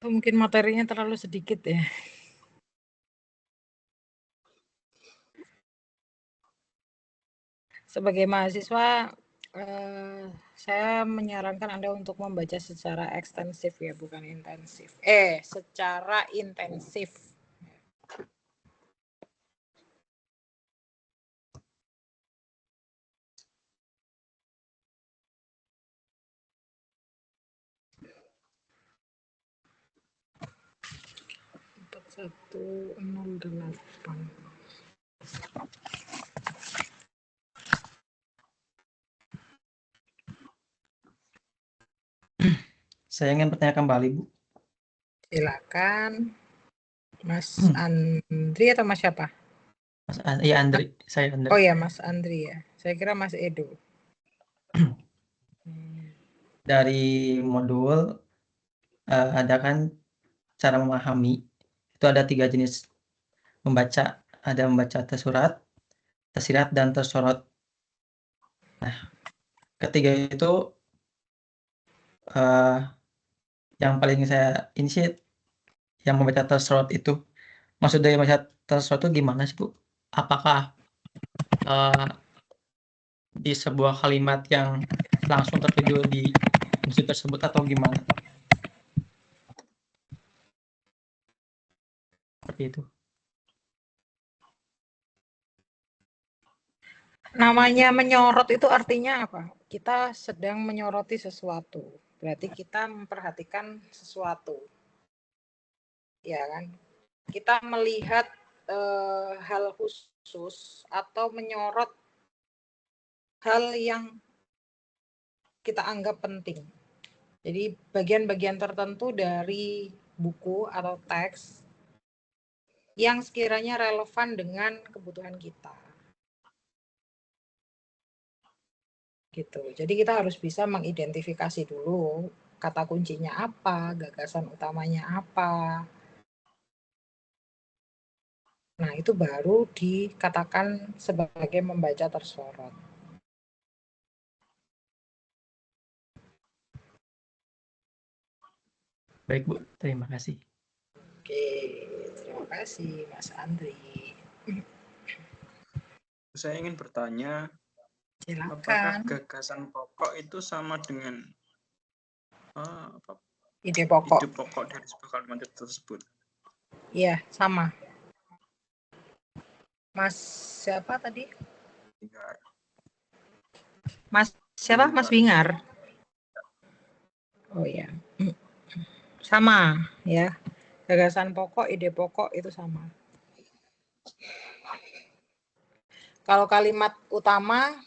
Mungkin materinya terlalu sedikit ya. Sebagai mahasiswa, saya menyarankan Anda untuk membaca secara ekstensif ya, bukan intensif. Secara intensif. Satu 08. Saya ingin bertanya kembali, Bu. Silakan, Mas Andri atau Mas siapa? Iya, Andri. Saya Andri. Oh ya, Mas Andri ya. Saya kira Mas Edo. Dari modul ada kan cara memahami. Itu ada 3 jenis membaca. Ada membaca tersurat, tersirat, dan tersorot. Nah, ketiga itu yang paling saya ini sih yang membaca tersorot itu. Maksud dari membaca tersorot itu gimana sih, Bu? Apakah di sebuah kalimat yang langsung tertuju di institusi tersebut atau gimana? Seperti itu. Namanya menyorot itu artinya apa? Kita sedang menyoroti sesuatu. Berarti kita memperhatikan sesuatu. Ya kan? Kita melihat hal khusus atau menyorot hal yang kita anggap penting. Jadi bagian-bagian tertentu dari buku atau teks yang sekiranya relevan dengan kebutuhan kita. Gitu. Jadi kita harus bisa mengidentifikasi dulu kata kuncinya apa, gagasan utamanya apa. Nah, itu baru dikatakan sebagai membaca tersorot. Baik, Bu. Terima kasih. Oke, terima kasih Mas Andri. Saya ingin bertanya, Silakan. Apakah gagasan pokok itu sama dengan ide pokok dari sebuah kalimat tersebut? Iya, sama. Mas siapa tadi? Bingar. Mas siapa? Mas Bingar. Oh ya, sama ya. Gagasan pokok, ide pokok itu sama. Kalau kalimat utama,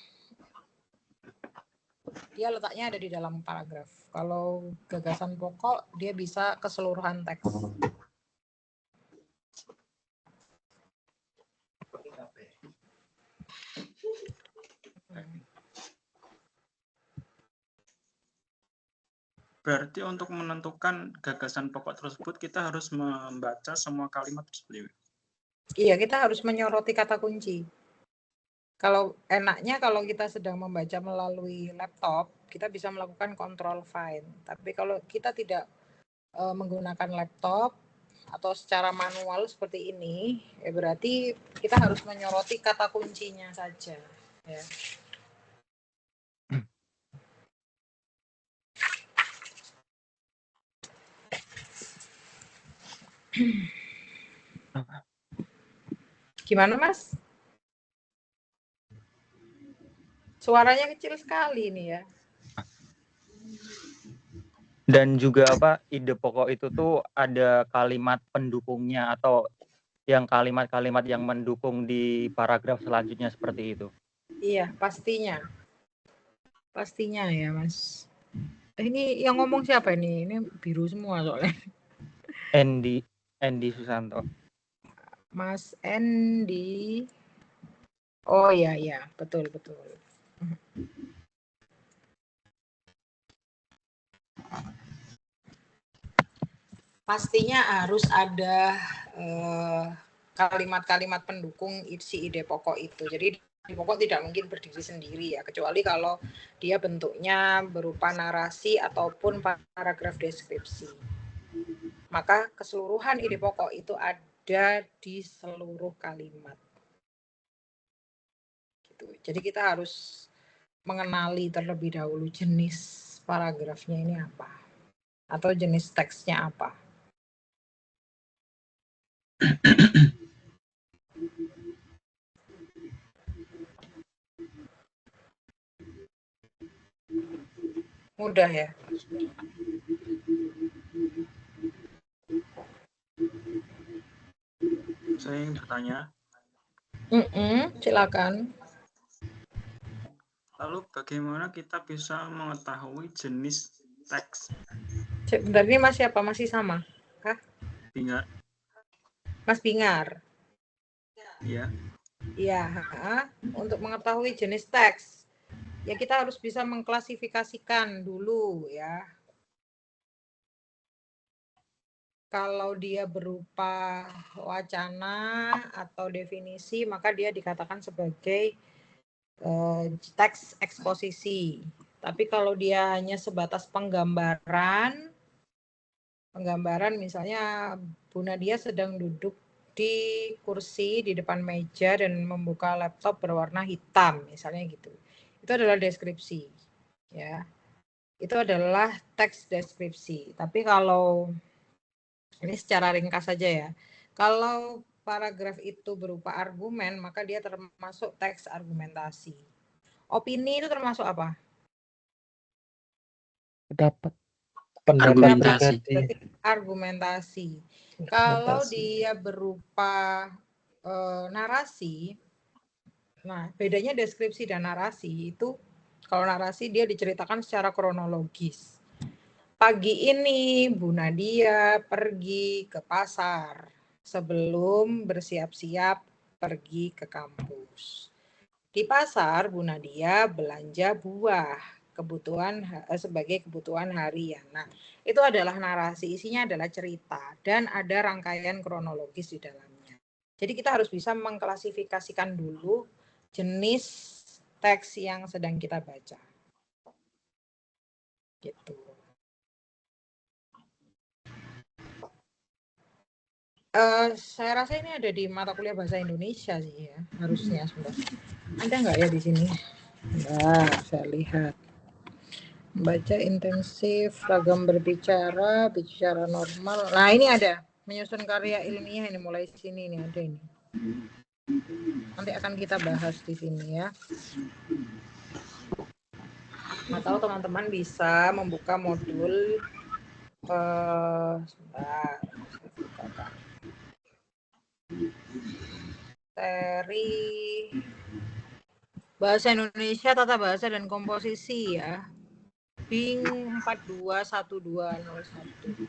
dia letaknya ada di dalam paragraf. Kalau gagasan pokok, dia bisa keseluruhan teks. Berarti untuk menentukan gagasan pokok tersebut, kita harus membaca semua kalimat tersebut. Iya, kita harus menyoroti kata kunci. Kalau enaknya kalau kita sedang membaca melalui laptop, kita bisa melakukan control find. Tapi kalau kita tidak menggunakan laptop atau secara manual seperti ini, ya berarti kita harus menyoroti kata kuncinya saja. Ya. Gimana, Mas? Suaranya kecil sekali nih ya. Dan juga ide pokok itu tuh ada kalimat pendukungnya atau yang kalimat-kalimat yang mendukung di paragraf selanjutnya seperti itu. Iya, pastinya. Pastinya ya, Mas. Ini yang ngomong siapa ini? Ini biru semua soalnya. Endi Susanto. Mas Endi. Oh iya, betul. Pastinya harus ada kalimat-kalimat pendukung si ide pokok itu. Jadi ide pokok tidak mungkin berdiri sendiri ya, kecuali kalau dia bentuknya berupa narasi ataupun paragraf deskripsi. Maka keseluruhan ide pokok itu ada di seluruh kalimat. Gitu. Jadi kita harus mengenali terlebih dahulu jenis paragrafnya ini apa, atau jenis teksnya apa. Mudah ya. Saya ingin bertanya. Silakan. Lalu bagaimana kita bisa mengetahui jenis teks? Sebentar, ini Mas siapa? Masih sama? Hah? Bingar. Mas Bingar? Iya. Iya, untuk mengetahui jenis teks, ya kita harus bisa mengklasifikasikan dulu ya. Kalau dia berupa wacana atau definisi, maka dia dikatakan sebagai teks eksposisi. Tapi kalau dia hanya sebatas penggambaran misalnya Bu Nadia sedang duduk di kursi di depan meja dan membuka laptop berwarna hitam, misalnya gitu. Itu adalah deskripsi, ya. Itu adalah teks deskripsi. Tapi kalau ini secara ringkas saja ya. Kalau paragraf itu berupa argumen, maka dia termasuk teks argumentasi. Opini itu termasuk apa? Argumentasi. Argumentasi. Kalau dia berupa narasi, nah bedanya deskripsi dan narasi itu, kalau narasi dia diceritakan secara kronologis. Pagi ini Bu Nadia pergi ke pasar sebelum bersiap-siap pergi ke kampus. Di pasar Bu Nadia belanja buah sebagai kebutuhan harian. Nah, itu adalah narasi, isinya adalah cerita dan ada rangkaian kronologis di dalamnya. Jadi kita harus bisa mengklasifikasikan dulu jenis teks yang sedang kita baca. Gitu. Saya rasa ini ada di mata kuliah bahasa Indonesia sih ya, harusnya sebentar. Ada nggak ya di sini? Nah, saya lihat. Baca intensif, ragam berbicara, bicara normal. Nah, ini ada. Menyusun karya ilmiah, ini mulai sini nih, ada ini. Nanti akan kita bahas di sini ya. Atau teman-teman bisa membuka modul seri Bahasa Indonesia, Tata Bahasa dan Komposisi ya. BING 421201.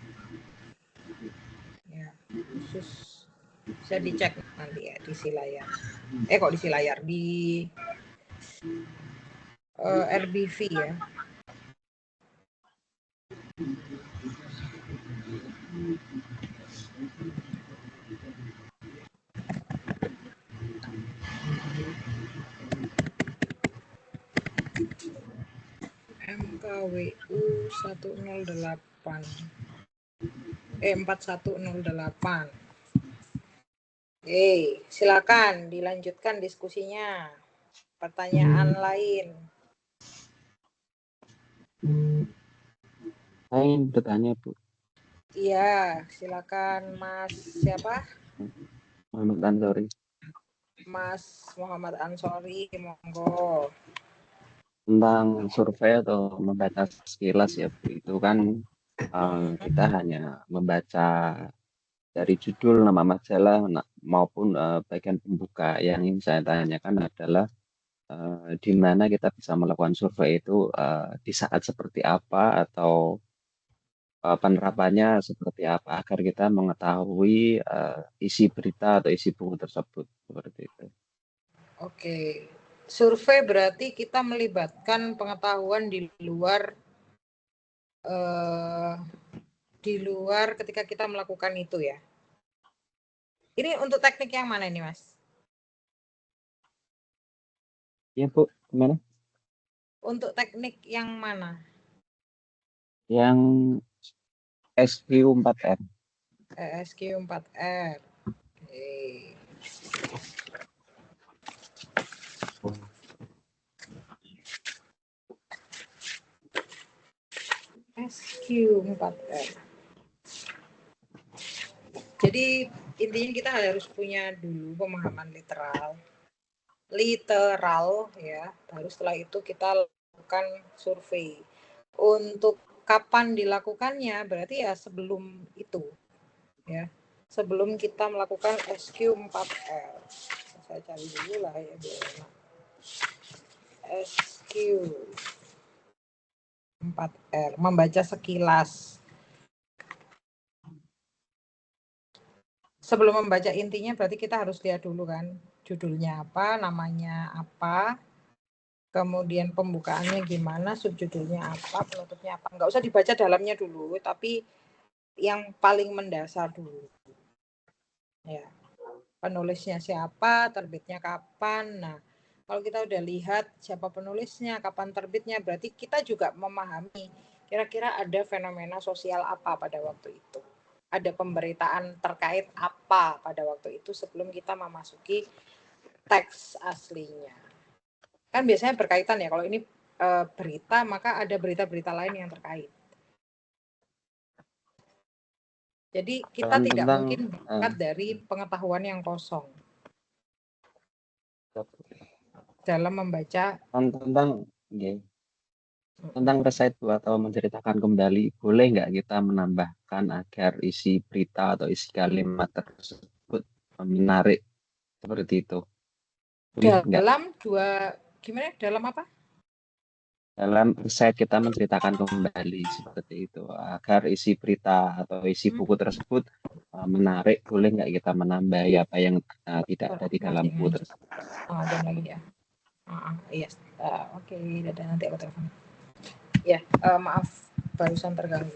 Ya, khusus bisa dicek nanti ya di Silayar. Kok di Silayar, di RBV ya. MKWU 108 4108. Silakan dilanjutkan diskusinya. Pertanyaan lain. Saya ingin bertanya, Bu. Iya, silakan Mas siapa? Muhammad Ansori. Mas Muhammad Ansori, monggo. Tentang survei atau membaca sekilas ya Bu, itu kan kita hanya membaca dari judul, nama majalah, maupun bagian pembuka. Yang ingin saya tanyakan adalah di mana kita bisa melakukan survei itu di saat seperti apa, atau penerapannya seperti apa agar kita mengetahui isi berita atau isi buku tersebut seperti itu. Oke, survei berarti kita melibatkan pengetahuan di luar ketika kita melakukan itu ya. Ini untuk teknik yang mana ini, Mas? Iya Bu, gimana? Untuk teknik yang mana? Yang SQ4R. SQ4R. Oke. SQ4R. Jadi intinya kita harus punya dulu pemahaman literal ya. Baru setelah itu kita lakukan survei. Untuk kapan dilakukannya berarti ya sebelum itu ya. Sebelum kita melakukan SQ4R. Saya cari dulu lah ya biar SQ4R, membaca sekilas. Sebelum membaca intinya berarti kita harus lihat dulu kan judulnya apa, namanya apa, kemudian pembukaannya gimana, subjudulnya apa, penutupnya apa. Nggak usah dibaca dalamnya dulu, tapi yang paling mendasar dulu. Ya, penulisnya siapa, terbitnya kapan. Nah, kalau kita udah lihat siapa penulisnya, kapan terbitnya, berarti kita juga memahami kira-kira ada fenomena sosial apa pada waktu itu. Ada pemberitaan terkait apa pada waktu itu sebelum kita memasuki teks aslinya. Kan biasanya berkaitan ya, kalau ini berita, maka ada berita-berita lain yang terkait. Jadi kita tidak mungkin berangkat dari pengetahuan yang kosong dalam membaca tentang recite atau menceritakan kembali, boleh nggak kita menambahkan agar isi berita atau isi kalimat tersebut menarik seperti itu? Boleh nggak? Dalam apa? Dalam recite kita menceritakan kembali seperti itu agar isi berita atau isi buku tersebut menarik, boleh nggak kita menambahi apa yang tidak ada di dalam buku tersebut? Jam lagi ya. Iya. Oke, dadah, nanti aku telepon. Ya, maaf barusan terganggu.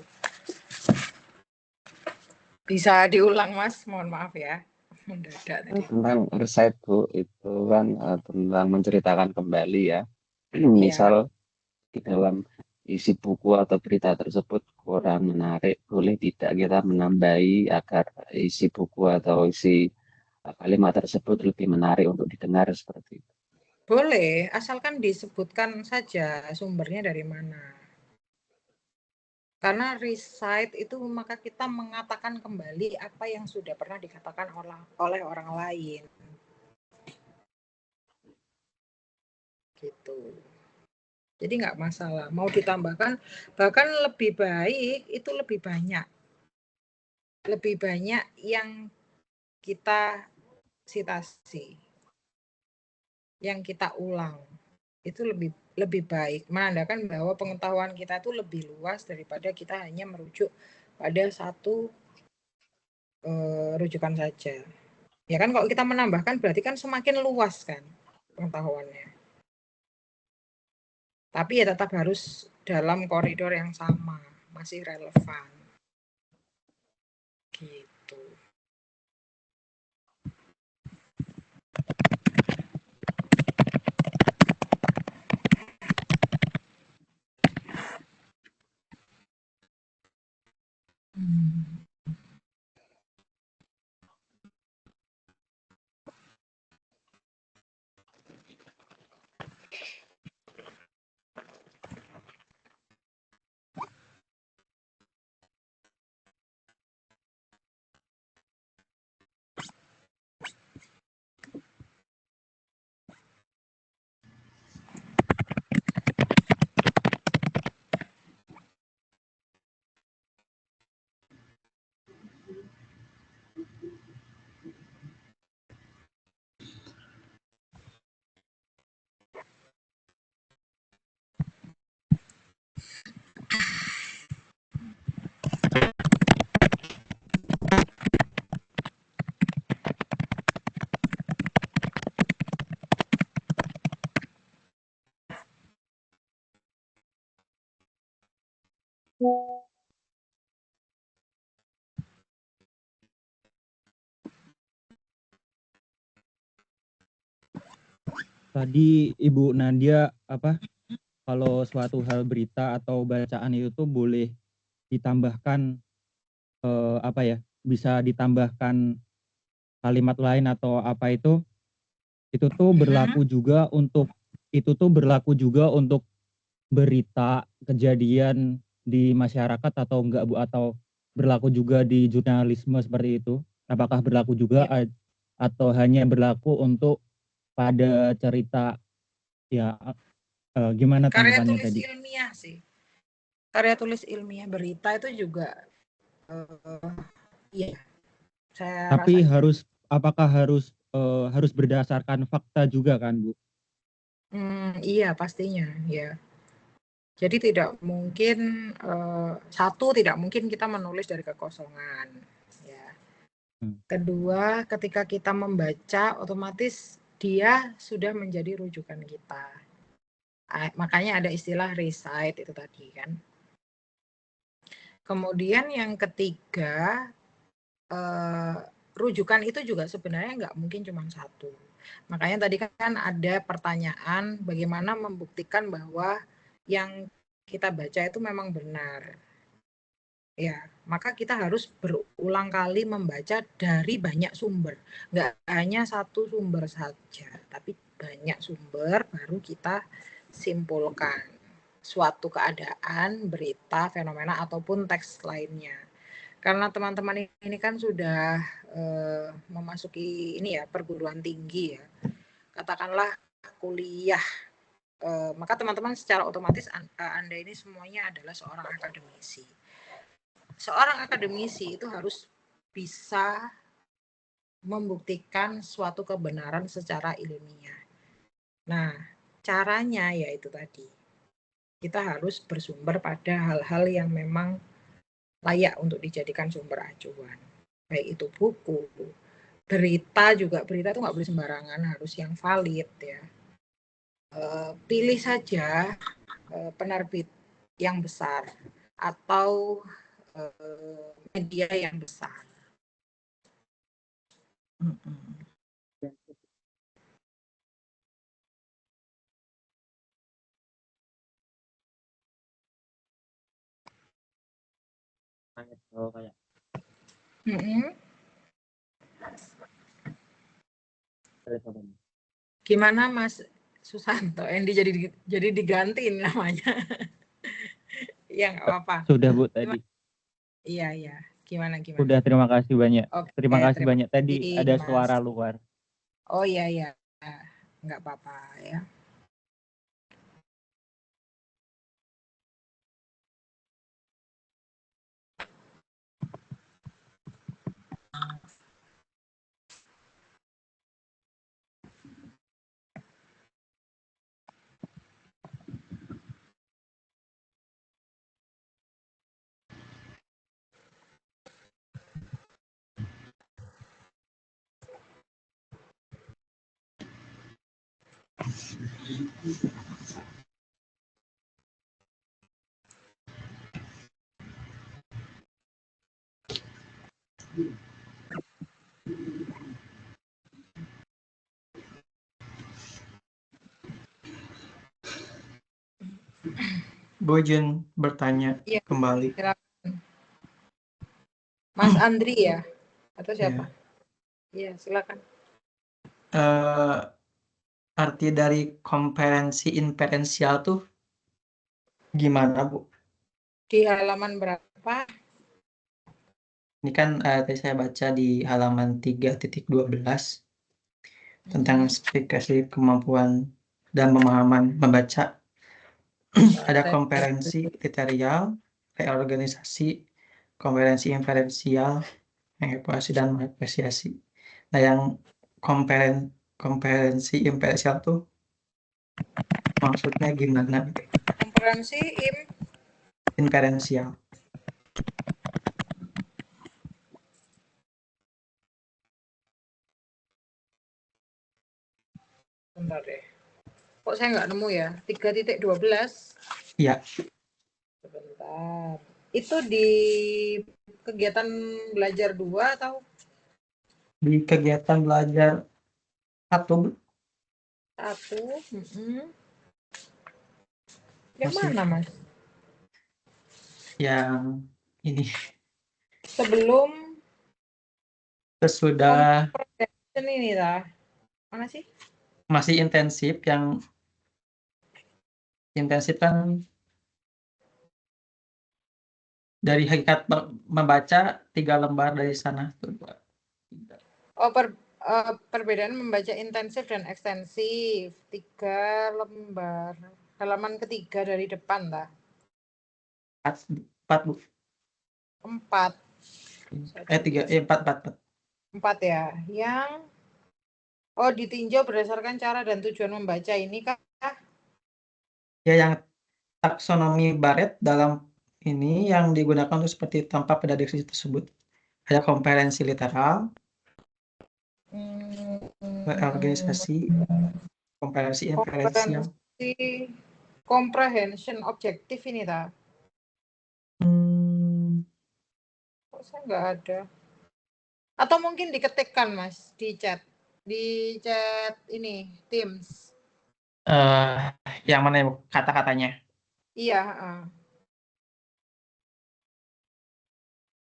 Bisa diulang Mas, mohon maaf ya. Mendadak tadi. Tentang recite Bu, itu kan tentang menceritakan kembali ya. Misal di dalam isi buku atau berita tersebut kurang menarik, boleh tidak kita menambahi agar isi buku atau isi kalimat tersebut lebih menarik untuk didengar seperti itu? Boleh, asalkan disebutkan saja sumbernya dari mana. Karena recite itu maka kita mengatakan kembali apa yang sudah pernah dikatakan oleh orang lain. Gitu. Jadi nggak masalah. Mau ditambahkan, bahkan lebih baik itu lebih banyak. Lebih banyak yang kita sitasi. Yang kita ulang. Itu lebih baik, menandakan bahwa pengetahuan kita itu lebih luas daripada kita hanya merujuk pada satu rujukan saja. Ya kan kalau kita menambahkan berarti kan semakin luas kan pengetahuannya. Tapi ya tetap harus dalam koridor yang sama, masih relevan. Gitu. Tadi Ibu Nadia kalau suatu hal berita atau bacaan itu tuh boleh ditambahkan bisa ditambahkan kalimat lain atau apa itu tuh berlaku juga untuk berita kejadian di masyarakat atau enggak Bu, atau berlaku juga di jurnalisme seperti itu? Apakah berlaku juga atau hanya berlaku untuk pada cerita gimana Karya tanggapannya tulis tadi? ilmiah sih. Karya tulis ilmiah berita itu juga iya. Tapi apakah harus berdasarkan fakta juga kan Bu? Iya pastinya ya. Jadi tidak mungkin tidak mungkin kita menulis dari kekosongan. Ya. Kedua, ketika kita membaca, otomatis dia sudah menjadi rujukan kita. Makanya ada istilah recite itu tadi kan. Kemudian yang ketiga, rujukan itu juga sebenarnya nggak mungkin cuma satu. Makanya tadi kan ada pertanyaan bagaimana membuktikan bahwa yang kita baca itu memang benar. Ya, maka kita harus berulang kali membaca dari banyak sumber. Nggak hanya satu sumber saja, tapi banyak sumber baru kita simpulkan suatu keadaan, berita, fenomena, ataupun teks lainnya. Karena teman-teman ini kan sudah memasuki perguruan tinggi ya, katakanlah kuliah, maka teman-teman secara otomatis Anda ini semuanya adalah seorang akademisi. Seorang akademisi itu harus bisa membuktikan suatu kebenaran secara ilmiah. Nah, caranya yaitu tadi, kita harus bersumber pada hal-hal yang memang layak untuk dijadikan sumber acuan. Baik itu buku, berita juga, berita itu nggak boleh sembarangan, harus yang valid ya. Pilih saja penerbit yang besar atau media yang besar. Gimana Mas Susanto? Yang jadi digantiin namanya. Ya nggak apa-apa. Sudah Bu tadi. Iya. Gimana? Sudah, terima kasih banyak. Oke, terima kasih banyak. Tadi ada Mas. suara luar. Oh iya. Nggak apa-apa ya. Bu izin bertanya kembali. Silakan. Mas Andri ya? Atau siapa? Iya, silakan. Arti dari komperensi inferensial tuh gimana, Bu? Di halaman berapa? Ini kan tadi saya baca di halaman 3.12 tentang spesifikasi kemampuan dan pemahaman membaca. Ada komperensi kriterial, reorganisasi, komperensi inferensial, mengevaluasi dan mengapresiasi. Nah, yang komperensi inferensial tuh maksudnya gimana? Komperensi inferensial. Bentar deh. Kok saya nggak nemu ya? 3.12. Iya. Sebentar. Itu di kegiatan belajar 2 atau? Di kegiatan belajar 1. 1. Yang Masih mana, Mas? yang ini. Sebelum Sesudah comprehension ini lah. Mana sih? masih intensif, yang intensif kan dari hakikat membaca 3 lembar dari sana. Oh, perbedaan membaca intensif dan ekstensif. 3 lembar. Halaman ketiga dari depan lah. 4 Bu. 4. 4 ya. Yang ditinjau berdasarkan cara dan tujuan membaca ini kah? Ya, yang taksonomi Barrett dalam ini yang digunakan untuk seperti tampak pada deskripsi tersebut. Ada komprehensi literal, organisasi, komprehensi inferensial. Comprehension objektif ini tak? Kok saya nggak ada? Atau mungkin diketikkan, Mas, di chat ini Teams. Yang mana Bu, kata-katanya? Iya.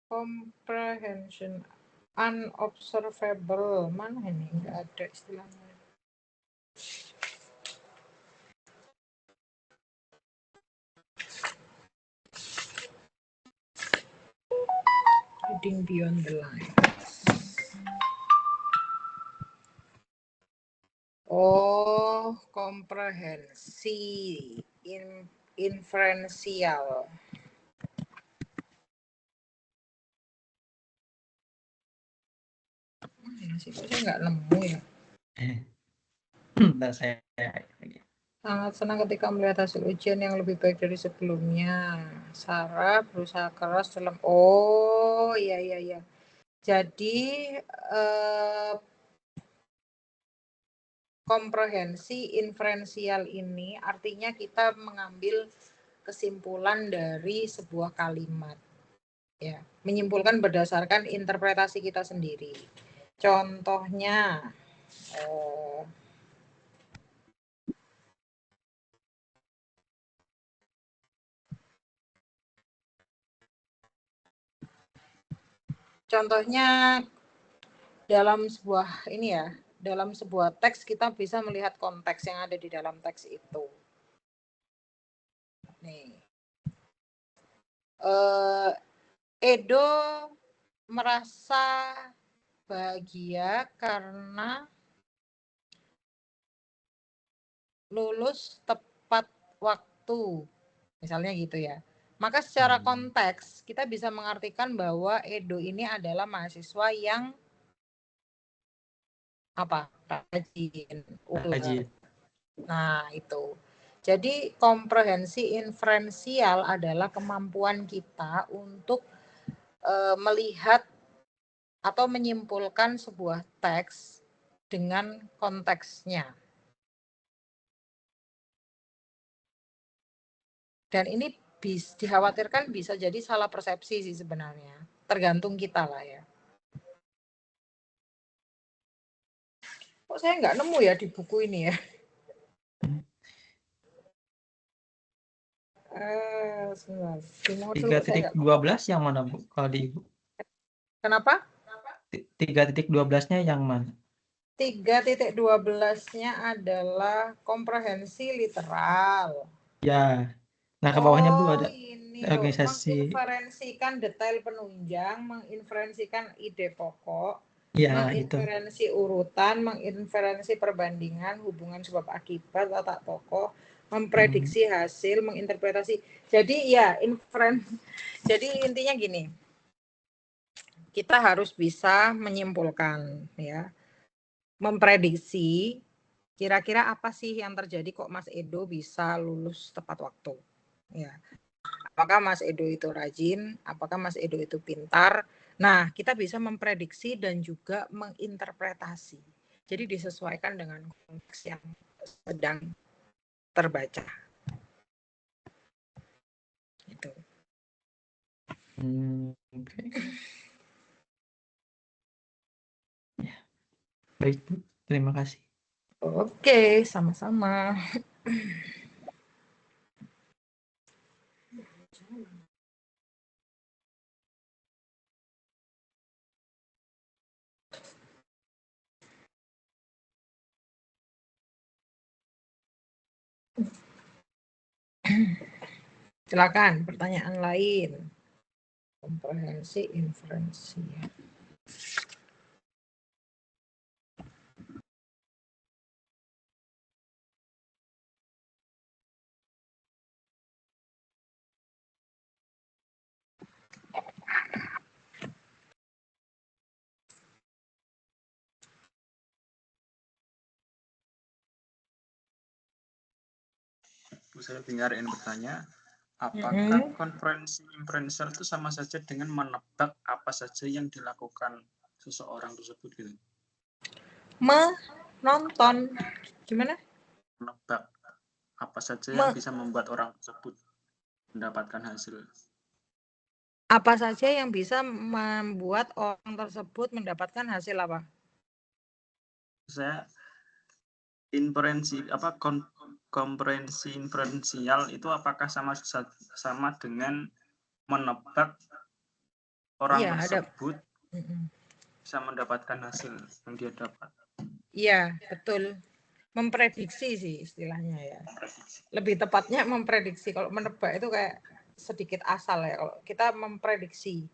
Comprehension unobservable, mana ini? Nggak ada istilahnya. Reading beyond the lines. Oh, komprehensi inferensial. Mana sih? Kok saya nggak nemu ya? Saya Sangat senang ketika melihat hasil ujian yang lebih baik dari sebelumnya. Sarah berusaha keras dalam. Oh, iya. Jadi komprehensi inferensial ini artinya kita mengambil kesimpulan dari sebuah kalimat. Ya, menyimpulkan berdasarkan interpretasi kita sendiri. Contohnya, dalam sebuah dalam sebuah teks kita bisa melihat konteks yang ada di dalam teks itu. Nih, Edo merasa bahagia karena lulus tepat waktu, misalnya gitu ya. Maka secara konteks kita bisa mengartikan bahwa Edo ini adalah mahasiswa yang rajin. Nah, itu. Jadi komprehensi inferensial adalah kemampuan kita untuk melihat atau menyimpulkan sebuah teks dengan konteksnya. Dan ini dikhawatirkan bisa jadi salah persepsi sih sebenarnya. Tergantung kita lah ya. Kok saya nggak nemu ya di buku ini ya? 3.12 yang mana Bu? Kalau di Ibu? Kenapa? 3.12-nya yang mana? 3.12-nya adalah komprehensi literal. Ya. Nah, ke bawahnya Bu ada ini organisasi. Menginferensikan detail penunjang, menginferensikan ide pokok, menginferensi urutan, menginferensi perbandingan, hubungan sebab akibat, letak tokoh, memprediksi hasil, menginterpretasi. Jadi ya jadi intinya gini, kita harus bisa menyimpulkan ya, memprediksi kira-kira apa sih yang terjadi kok Mas Edo bisa lulus tepat waktu ya. Apakah Mas Edo itu rajin, apakah Mas Edo itu pintar. Nah, kita bisa memprediksi dan juga menginterpretasi. Jadi disesuaikan dengan konteks yang sedang terbaca. gitu. Oke. Ya, baik Bu. Terima kasih. Oke, sama-sama. Silakan pertanyaan lain. Komprehensi inferensi. Bu, saya dengar ingin bertanya, apakah konferensi inferensial itu sama saja dengan menebak apa saja yang dilakukan seseorang tersebut gitu? Menonton, gimana? Menebak apa saja yang bisa membuat orang tersebut mendapatkan hasil. Apa saja yang bisa membuat orang tersebut mendapatkan hasil apa? Saya komprehensi inferensial itu apakah sama dengan menebak orang tersebut bisa mendapatkan hasil yang dia dapat? Iya, betul. Memprediksi sih istilahnya ya. Lebih tepatnya memprediksi. Kalau menebak itu kayak sedikit asal ya. Kalau kita memprediksi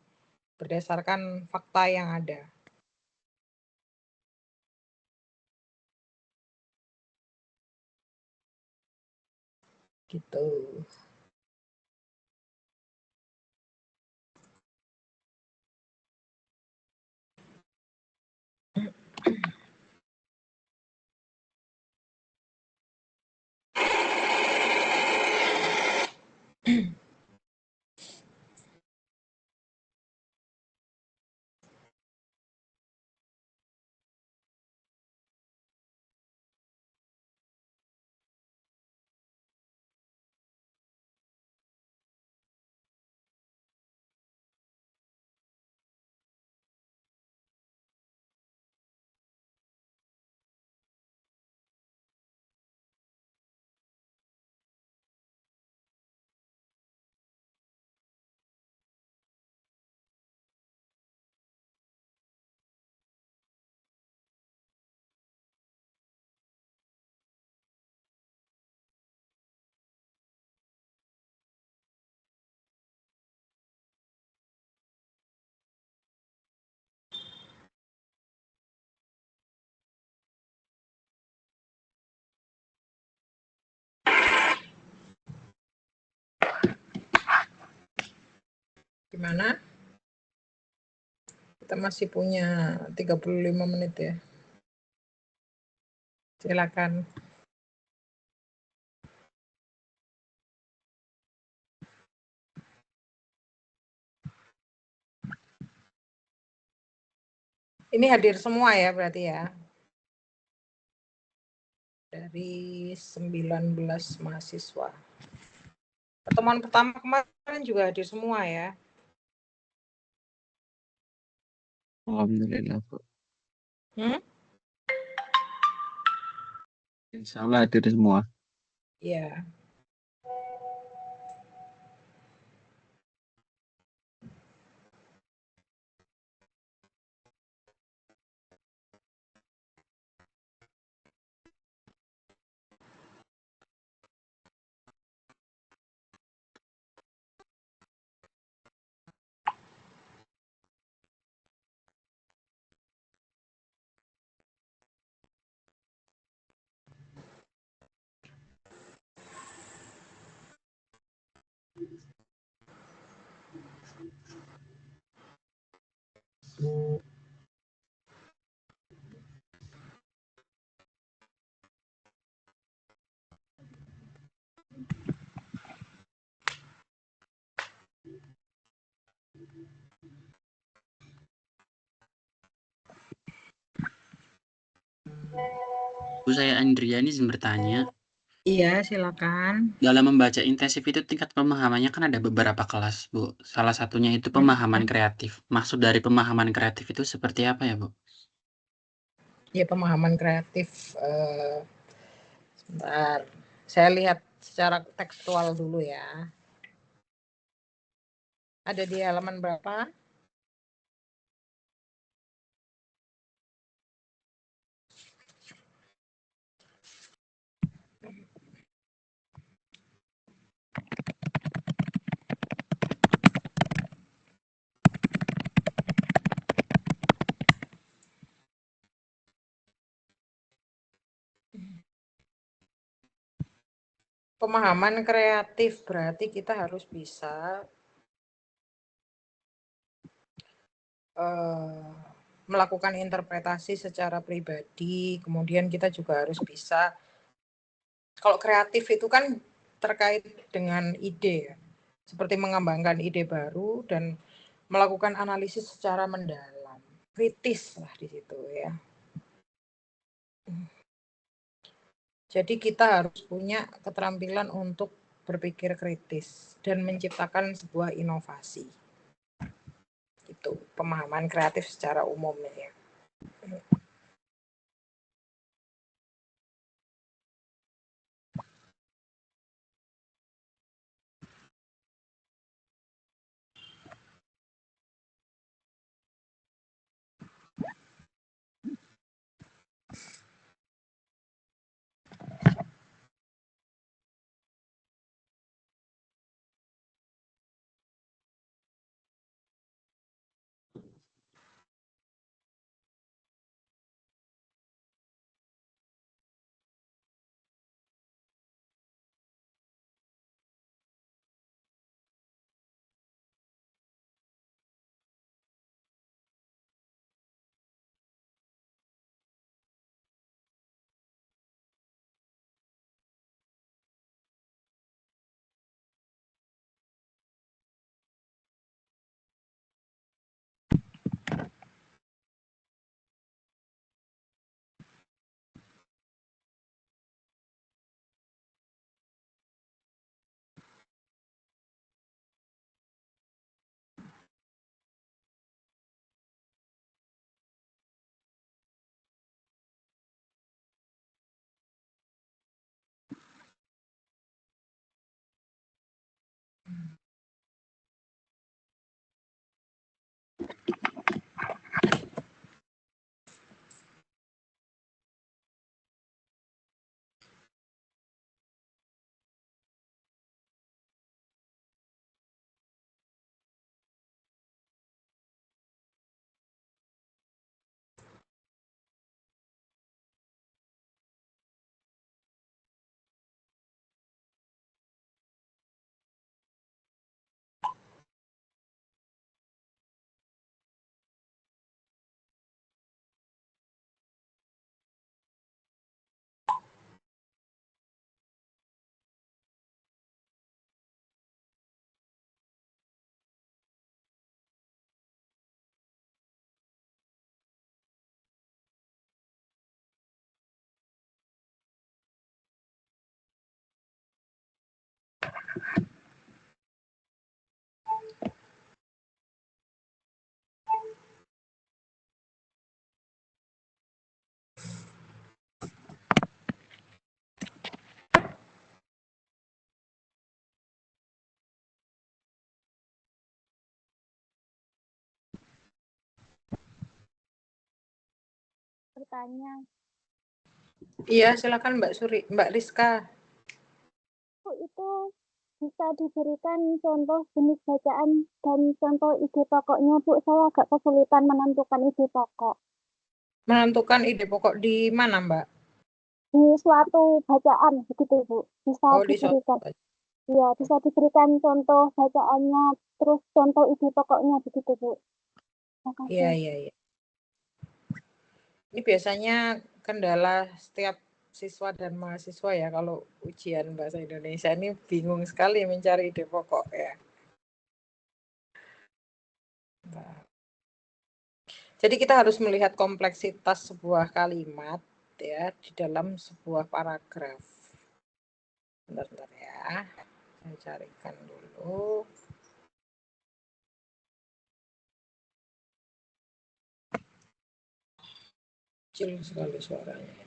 berdasarkan fakta yang ada. Gitu. Gimana? Kita masih punya 35 menit ya. Silakan. Ini hadir semua ya berarti ya. Dari 19 mahasiswa. Pertemuan pertama kemarin juga hadir semua ya. Alhamdulillah, Bu. Insya Allah hadir semua. Iya. Bu, saya Andriani izin bertanya. Iya, silakan. Dalam membaca intensif itu tingkat pemahamannya kan ada beberapa kelas, Bu. Salah satunya itu pemahaman kreatif. Maksud dari pemahaman kreatif itu seperti apa ya, Bu? Ya, pemahaman kreatif. Sebentar, saya lihat secara tekstual dulu ya. Ada di halaman berapa? Pemahaman kreatif berarti kita harus bisa melakukan interpretasi secara pribadi, kemudian kita juga harus bisa, kalau kreatif itu kan terkait dengan ide ya, seperti mengembangkan ide baru dan melakukan analisis secara mendalam, kritis lah di situ ya. Jadi kita harus punya keterampilan untuk berpikir kritis dan menciptakan sebuah inovasi. Itu pemahaman kreatif secara umum ya. Bertanya. Iya, silakan Mbak Rizka. Itu bisa diberikan contoh jenis bacaan dan contoh ide pokoknya, Bu. Saya agak kesulitan menentukan ide pokok. Menentukan ide pokok di mana, Mbak? Di suatu bacaan, begitu, Bu. Bisa diberikan. Iya, bisa diberikan contoh bacaannya, terus contoh ide pokoknya, begitu, Bu. Iya. Ini biasanya kendala setiap siswa dan mahasiswa ya kalau ujian bahasa Indonesia ini bingung sekali mencari ide pokok ya. Jadi kita harus melihat kompleksitas sebuah kalimat ya di dalam sebuah paragraf. Bentar ya. Saya carikan dulu. Kecil sekali suaranya.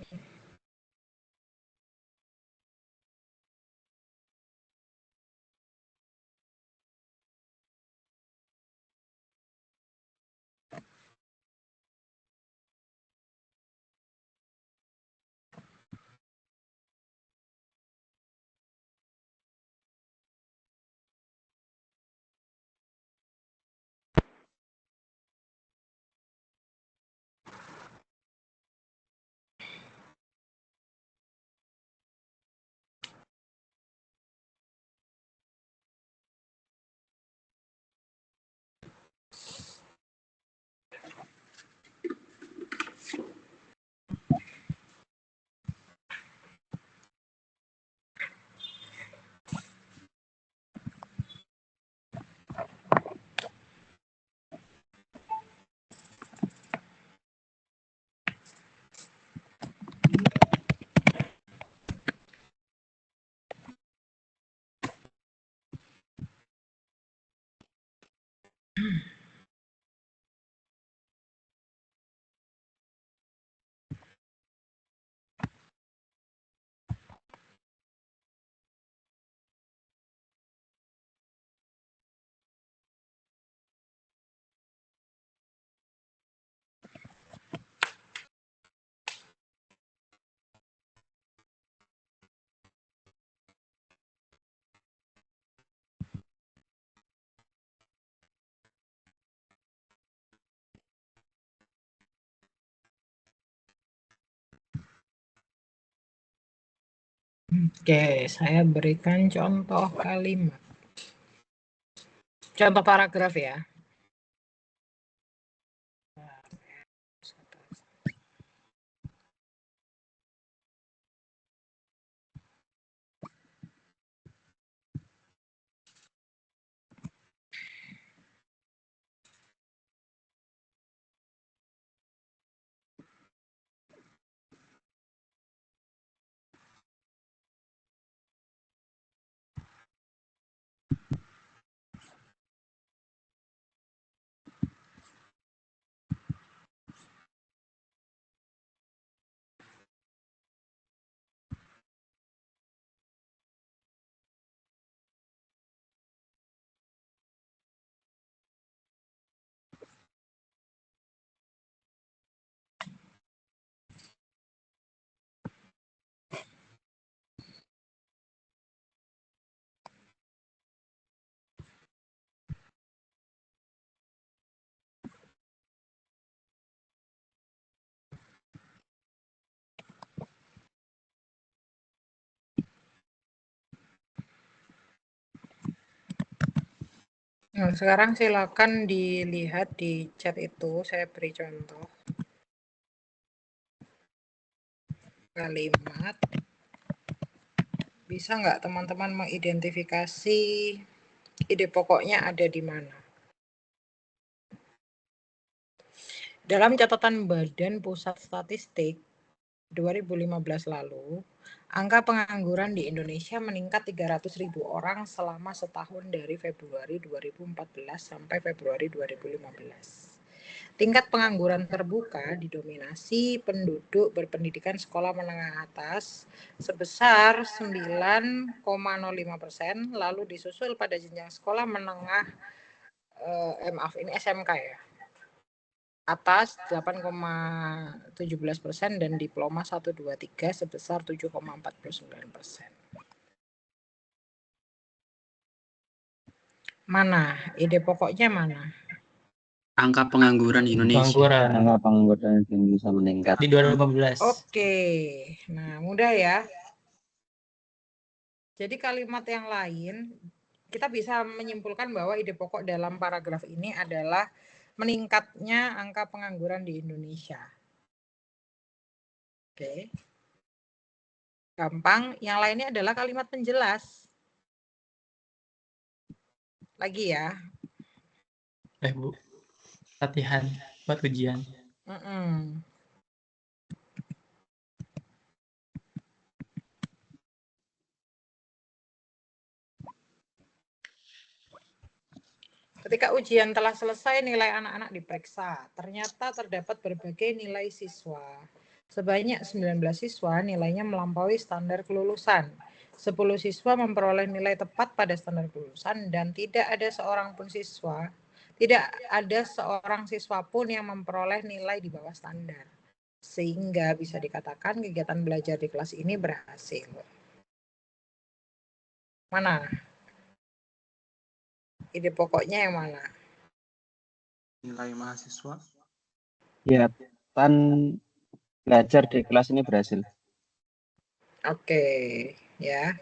Oke, saya berikan contoh kalimat. Contoh paragraf ya. Nah, sekarang silakan dilihat di chat itu, saya beri contoh. Kalimat. Bisa nggak teman-teman mengidentifikasi ide pokoknya ada di mana? Dalam catatan Badan Pusat Statistik 2015 lalu, angka pengangguran di Indonesia meningkat 300.000 orang selama setahun dari Februari 2014 sampai Februari 2015. Tingkat pengangguran terbuka didominasi penduduk berpendidikan sekolah menengah atas sebesar 9,05%, lalu disusul pada jenjang sekolah menengah ini SMK ya, atas 8,17% dan diploma 1, 2, 3 sebesar 7,49%. Mana? Ide pokoknya mana? Angka pengangguran di Indonesia. Angka pengangguran di Indonesia meningkat. Di 2015. Oke, nah mudah ya. Jadi kalimat yang lain, kita bisa menyimpulkan bahwa ide pokok dalam paragraf ini adalah meningkatnya angka pengangguran di Indonesia. Oke. Gampang, yang lainnya adalah kalimat penjelas. Lagi ya. Bu, latihan buat ujian. Ketika ujian telah selesai, nilai anak-anak diperiksa. Ternyata terdapat berbagai nilai siswa. Sebanyak 19 siswa nilainya melampaui standar kelulusan. 10 siswa memperoleh nilai tepat pada standar kelulusan dan tidak ada seorang siswa pun yang memperoleh nilai di bawah standar. Sehingga bisa dikatakan kegiatan belajar di kelas ini berhasil. Mana? Ide pokoknya yang mana? Nilai mahasiswa. Kegiatan belajar di kelas ini berhasil. Oke, ya.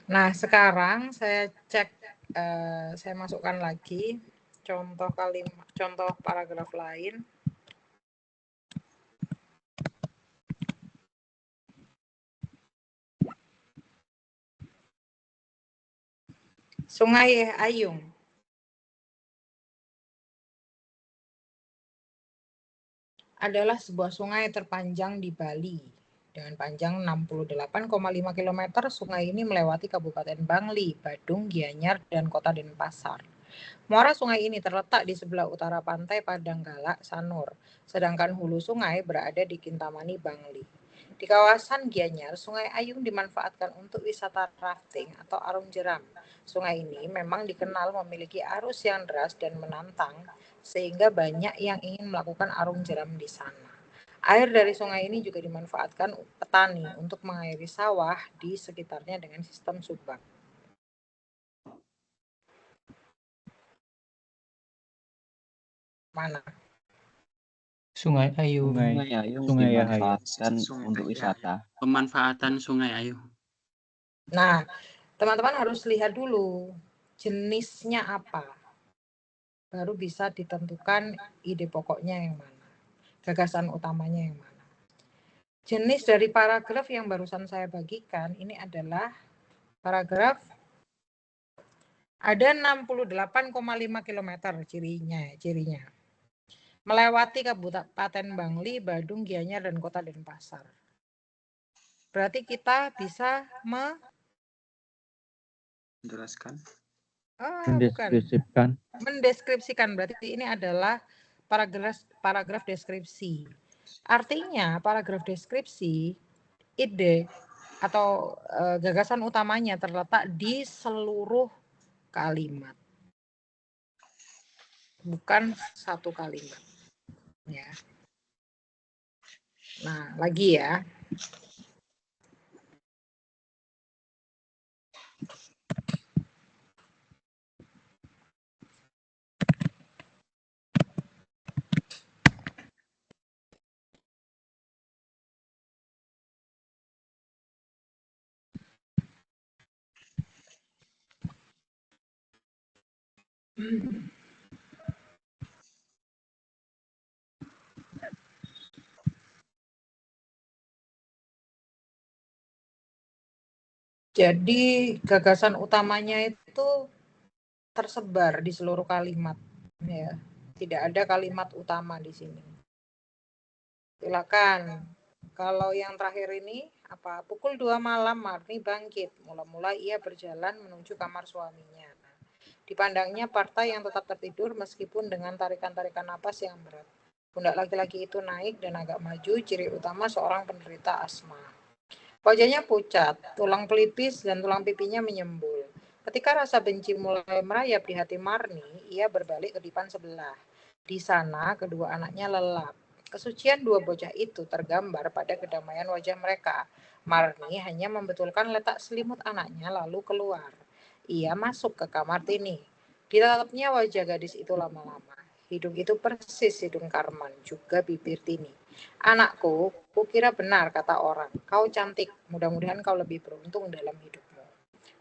Nah, sekarang saya cek, saya masukkan lagi contoh paragraf lain. Sungai Ayung. Adalah sebuah sungai terpanjang di Bali. Dengan panjang 68,5 km, sungai ini melewati Kabupaten Bangli, Badung, Gianyar, dan Kota Denpasar. Muara sungai ini terletak di sebelah utara pantai Padanggalak, Sanur, sedangkan hulu sungai berada di Kintamani, Bangli. Di kawasan Gianyar, Sungai Ayung dimanfaatkan untuk wisata rafting atau arung jeram. Sungai ini memang dikenal memiliki arus yang deras dan menantang, sehingga banyak yang ingin melakukan arung jeram di sana. Air dari sungai ini juga dimanfaatkan petani untuk mengairi sawah di sekitarnya dengan sistem subak. Mana? Sungai Ayung. Sungai Ayung dimanfaatkan untuk wisata. Pemanfaatan Sungai Ayung. Nah, teman-teman harus lihat dulu jenisnya apa. Baru bisa ditentukan ide pokoknya yang mana. Gagasan utamanya yang mana. Jenis dari paragraf yang barusan saya bagikan ini adalah paragraf ada 68,5 km cirinya. Melewati Kabupaten Bangli, Badung, Gianyar, dan Kota Denpasar. Berarti kita bisa menjelaskan. Mendeskripsikan. Mendeskripsikan, berarti ini adalah paragraf deskripsi. Artinya paragraf deskripsi, ide atau gagasan utamanya terletak di seluruh kalimat. Bukan satu kalimat. Ya. Nah, lagi ya. Jadi gagasan utamanya itu tersebar di seluruh kalimat, ya. Tidak ada kalimat utama di sini. Silakan. Kalau yang terakhir ini apa? Pukul 2 malam Marni bangkit. Mula-mula ia berjalan menuju kamar suaminya. Dipandangnya partai yang tetap tertidur meskipun dengan tarikan-tarikan napas yang berat. Pundak laki-laki itu naik dan agak maju, ciri utama seorang penderita asma. Wajahnya pucat, tulang pelipis dan tulang pipinya menyembul. Ketika rasa benci mulai merayap di hati Marni, ia berbalik ke dipan sebelah. Di sana kedua anaknya lelap. Kesucian dua bocah itu tergambar pada kedamaian wajah mereka. Marni hanya membetulkan letak selimut anaknya lalu keluar. Ia masuk ke kamar Tini. Ditatapnya wajah gadis itu lama-lama. Hidung itu persis hidung Karman, juga bibir Tini. Anakku, kukira benar kata orang, kau cantik, mudah-mudahan kau lebih beruntung dalam hidupmu.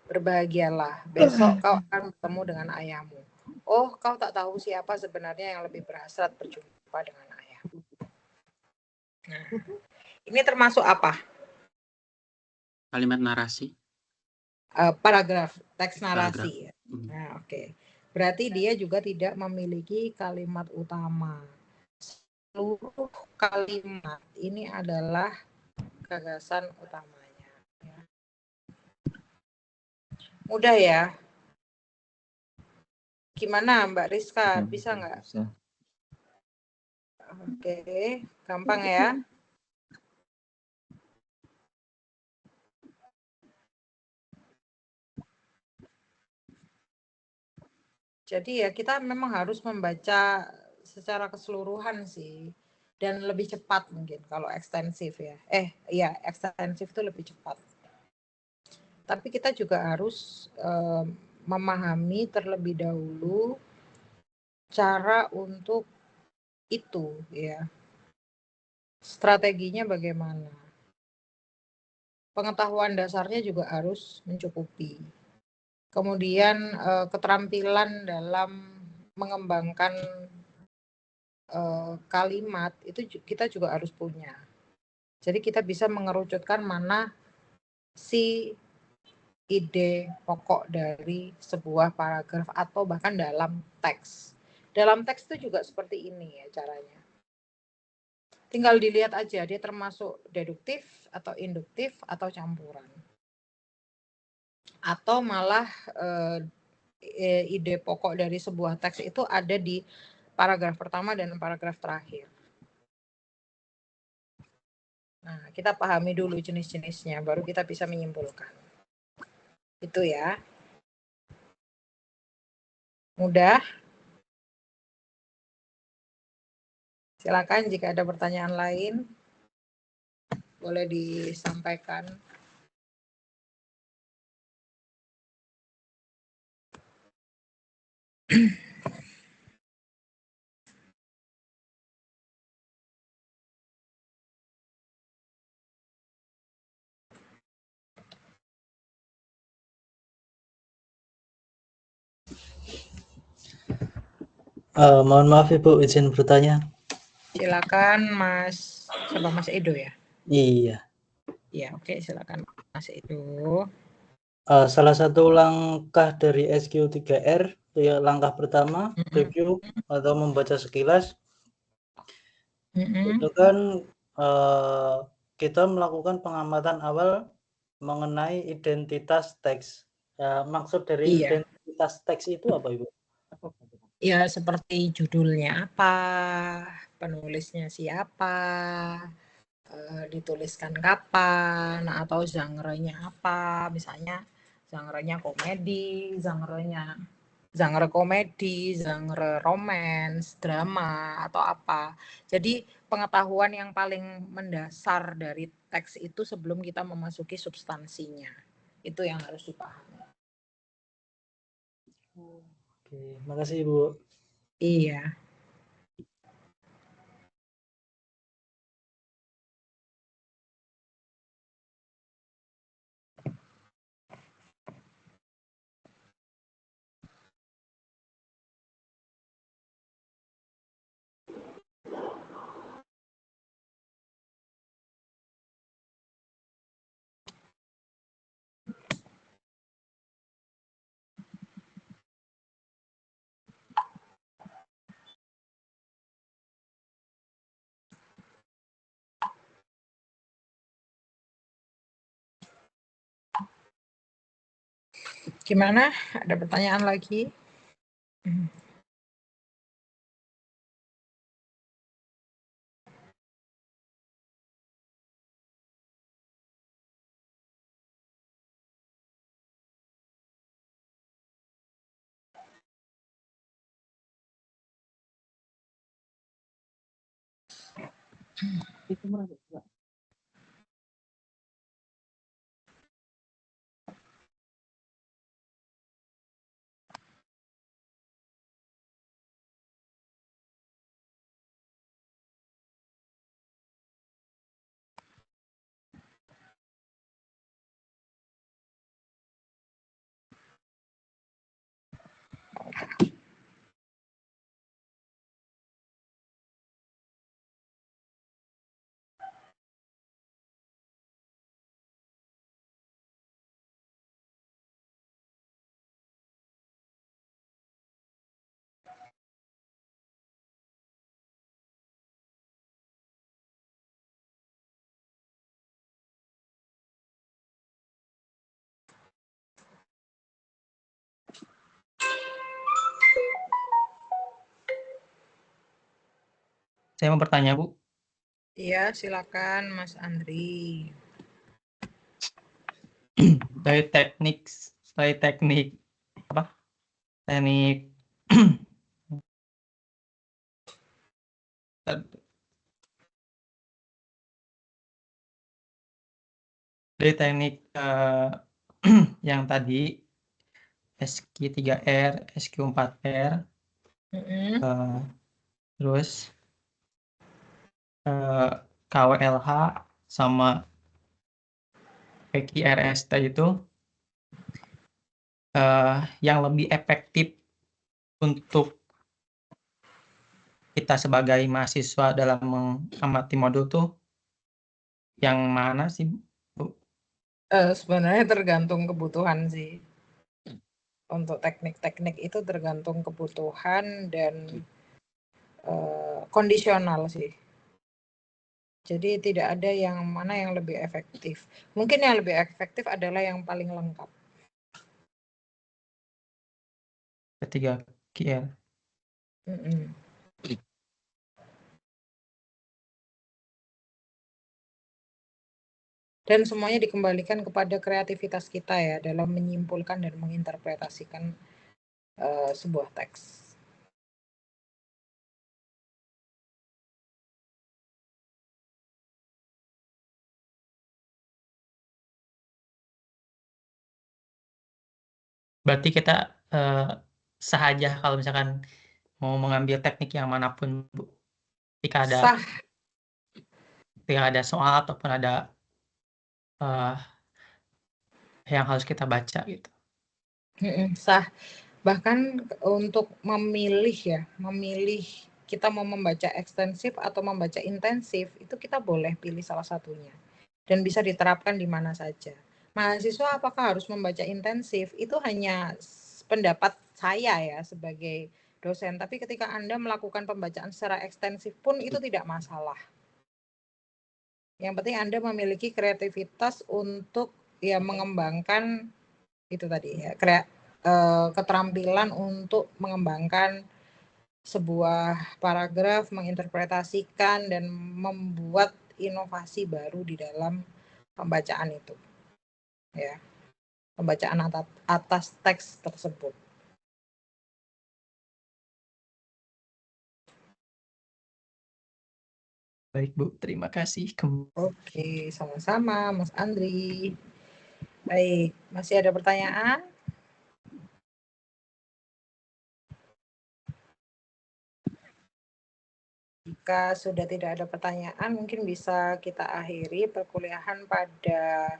Berbahagialah, besok kau akan bertemu dengan ayahmu. Oh, kau tak tahu siapa sebenarnya yang lebih berhasrat berjumpa dengan ayah. Nah, ini termasuk apa? Kalimat narasi. Paragraf, teks narasi. Ya. Nah, oke. Berarti dia juga tidak memiliki kalimat utama. Seluruh kalimat ini adalah gagasan utamanya. Mudah ya. Gimana Mbak Rizka, Ya, bisa nggak? bisa. Oke, gampang ya. Jadi ya kita memang harus membaca secara keseluruhan sih. Dan lebih cepat mungkin kalau ekstensif ya. Iya, ekstensif itu lebih cepat. Tapi kita juga harus memahami terlebih dahulu cara untuk itu ya. Strateginya bagaimana. Pengetahuan dasarnya juga harus mencukupi. Kemudian keterampilan dalam mengembangkan kalimat itu kita juga harus punya. Jadi kita bisa mengerucutkan mana si ide pokok dari sebuah paragraf atau bahkan dalam teks. Dalam teks itu juga seperti ini ya caranya. Tinggal dilihat aja dia termasuk deduktif atau induktif atau campuran. Atau malah ide pokok dari sebuah teks itu ada di paragraf pertama dan paragraf terakhir. Nah, kita pahami dulu jenis-jenisnya, baru kita bisa menyimpulkan. Itu ya. Mudah? Silakan jika ada pertanyaan lain, boleh disampaikan. Mohon maaf Ibu, izin bertanya. Silakan Mas, siapa Mas Edo ya? Iya. Iya, oke, silakan Mas Edo. Salah satu langkah dari SQ3R, ya langkah pertama, review atau membaca sekilas, itu kan kita melakukan pengamatan awal mengenai identitas teks. Ya, maksud dari identitas teks itu apa Ibu? Ya seperti judulnya apa, penulisnya siapa, dituliskan kapan, atau genre-nya apa, misalnya genre-nya komedi, genre komedi, genre romance, drama, atau apa. Jadi pengetahuan yang paling mendasar dari teks itu sebelum kita memasuki substansinya. Itu yang harus dipahami. Oke, makasih Ibu. Iya. Gimana? Ada pertanyaan lagi? Saya mau bertanya, Bu. Iya, silakan Mas Andri. Dari teknik apa? Teknik dari teknik yang tadi SQ3R, SQ4R, terus KWLH sama PQRST itu yang lebih efektif untuk kita sebagai mahasiswa dalam mengamati modul tuh yang mana sih, Bu? Sebenarnya tergantung kebutuhan sih. Untuk teknik-teknik itu tergantung kebutuhan dan kondisional sih. Jadi tidak ada yang mana yang lebih efektif. Mungkin yang lebih efektif adalah yang paling lengkap. Ketiga QL. Dan semuanya dikembalikan kepada kreativitas kita ya dalam menyimpulkan dan menginterpretasikan sebuah teks. Berarti kita sah aja kalau misalkan mau mengambil teknik yang manapun, Bu. Ketika ada soal ataupun ada yang harus kita baca gitu. Sah. Bahkan untuk memilih kita mau membaca ekstensif atau membaca intensif, itu kita boleh pilih salah satunya. Dan bisa diterapkan di mana saja. Mahasiswa apakah harus membaca intensif? Itu hanya pendapat saya ya sebagai dosen. Tapi ketika Anda melakukan pembacaan secara ekstensif pun itu tidak masalah. Yang penting Anda memiliki kreativitas untuk ya mengembangkan itu tadi ya, keterampilan untuk mengembangkan sebuah paragraf, menginterpretasikan dan membuat inovasi baru di dalam pembacaan itu. Ya. Pembacaan atas teks tersebut. Baik, Bu. Terima kasih. Oke, sama-sama Mas Andri. Baik, masih ada pertanyaan? Jika sudah tidak ada pertanyaan, mungkin bisa kita akhiri perkuliahan pada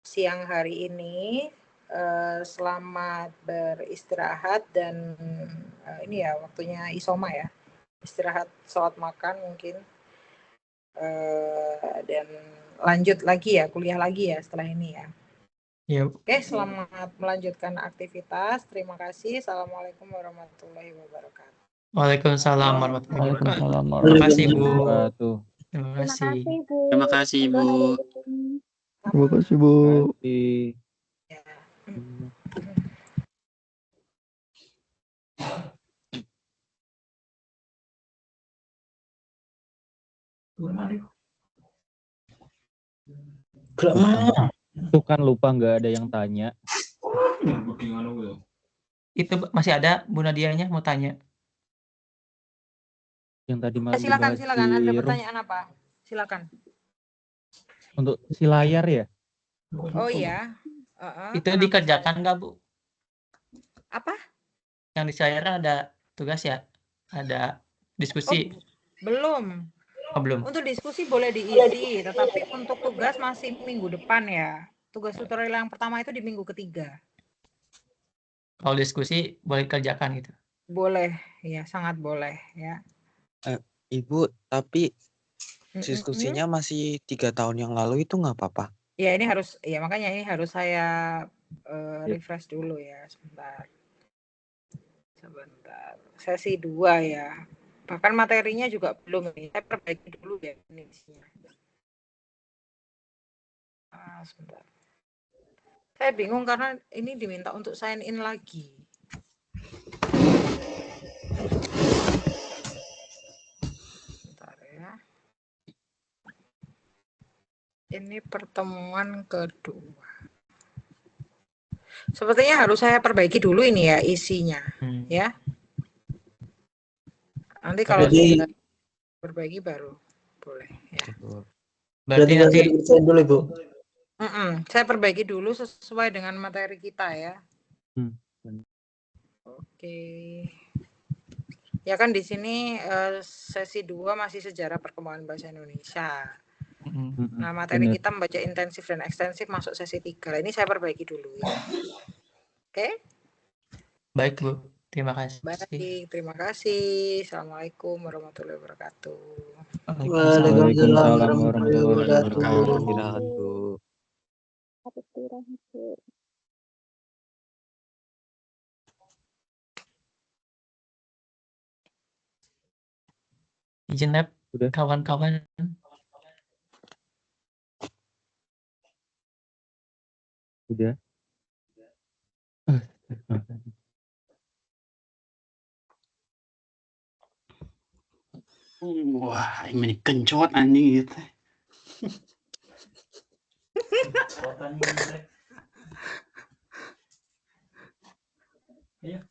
siang hari ini. Selamat beristirahat dan ini ya waktunya isoma ya. Istirahat, sholat makan mungkin. Dan lanjut lagi ya, kuliah lagi ya setelah ini ya. Oke, selamat melanjutkan aktivitas. Terima kasih. Assalamualaikum warahmatullahi wabarakatuh. Waalaikumsalam warahmatullahi wabarakatuh. Terima kasih, Bu. Terima kasih. Terima kasih, Bu. Terima kasih, Bu. Itu kan lupa nggak ada yang tanya. Itu masih ada Bu Nadianya mau tanya. Yang tadi malam Silakan. Ada pertanyaan apa? Silakan. Untuk si layar ya? Oh iya. Itu dikerjakan nggak, Bu? Apa? Yang di layar kan ada tugas ya? Ada diskusi? Belum. Oh, belum. Untuk diskusi boleh diisi, tetapi untuk tugas masih minggu depan ya. Tugas tutorial yang pertama itu di minggu ketiga. Kalau diskusi boleh dikerjakan gitu? Boleh, ya sangat boleh ya. Ibu, tapi diskusinya masih 3 tahun yang lalu itu nggak apa-apa? Ya ini harus, ya makanya ini harus saya refresh dulu ya, sebentar. Sesi 2 ya. Bahkan materinya juga belum ini. Saya perbaiki dulu ya ini isinya. Sebentar. Saya bingung karena ini diminta untuk sign in lagi. Sebentar. Ini pertemuan kedua. Sepertinya harus saya perbaiki dulu ini ya isinya, ya. Nanti kalau Jadi sudah perbaiki baru boleh ya. Berarti nanti dulu Ibu. Saya perbaiki dulu sesuai dengan materi kita ya. Oke. Ya kan di sini sesi 2 masih sejarah perkembangan bahasa Indonesia. Nah, materi kita membaca intensif dan ekstensif masuk sesi 3. Ini saya perbaiki dulu ya. Oke? Baik, Bu. Terima kasih. Baik, terima kasih. Assalamualaikum warahmatullahi wabarakatuh. Waalaikumsalam warahmatullahi wabarakatuh. Izin lab, kawan-kawan. Udah. Wah, ini kencot anjing gitu. Iya.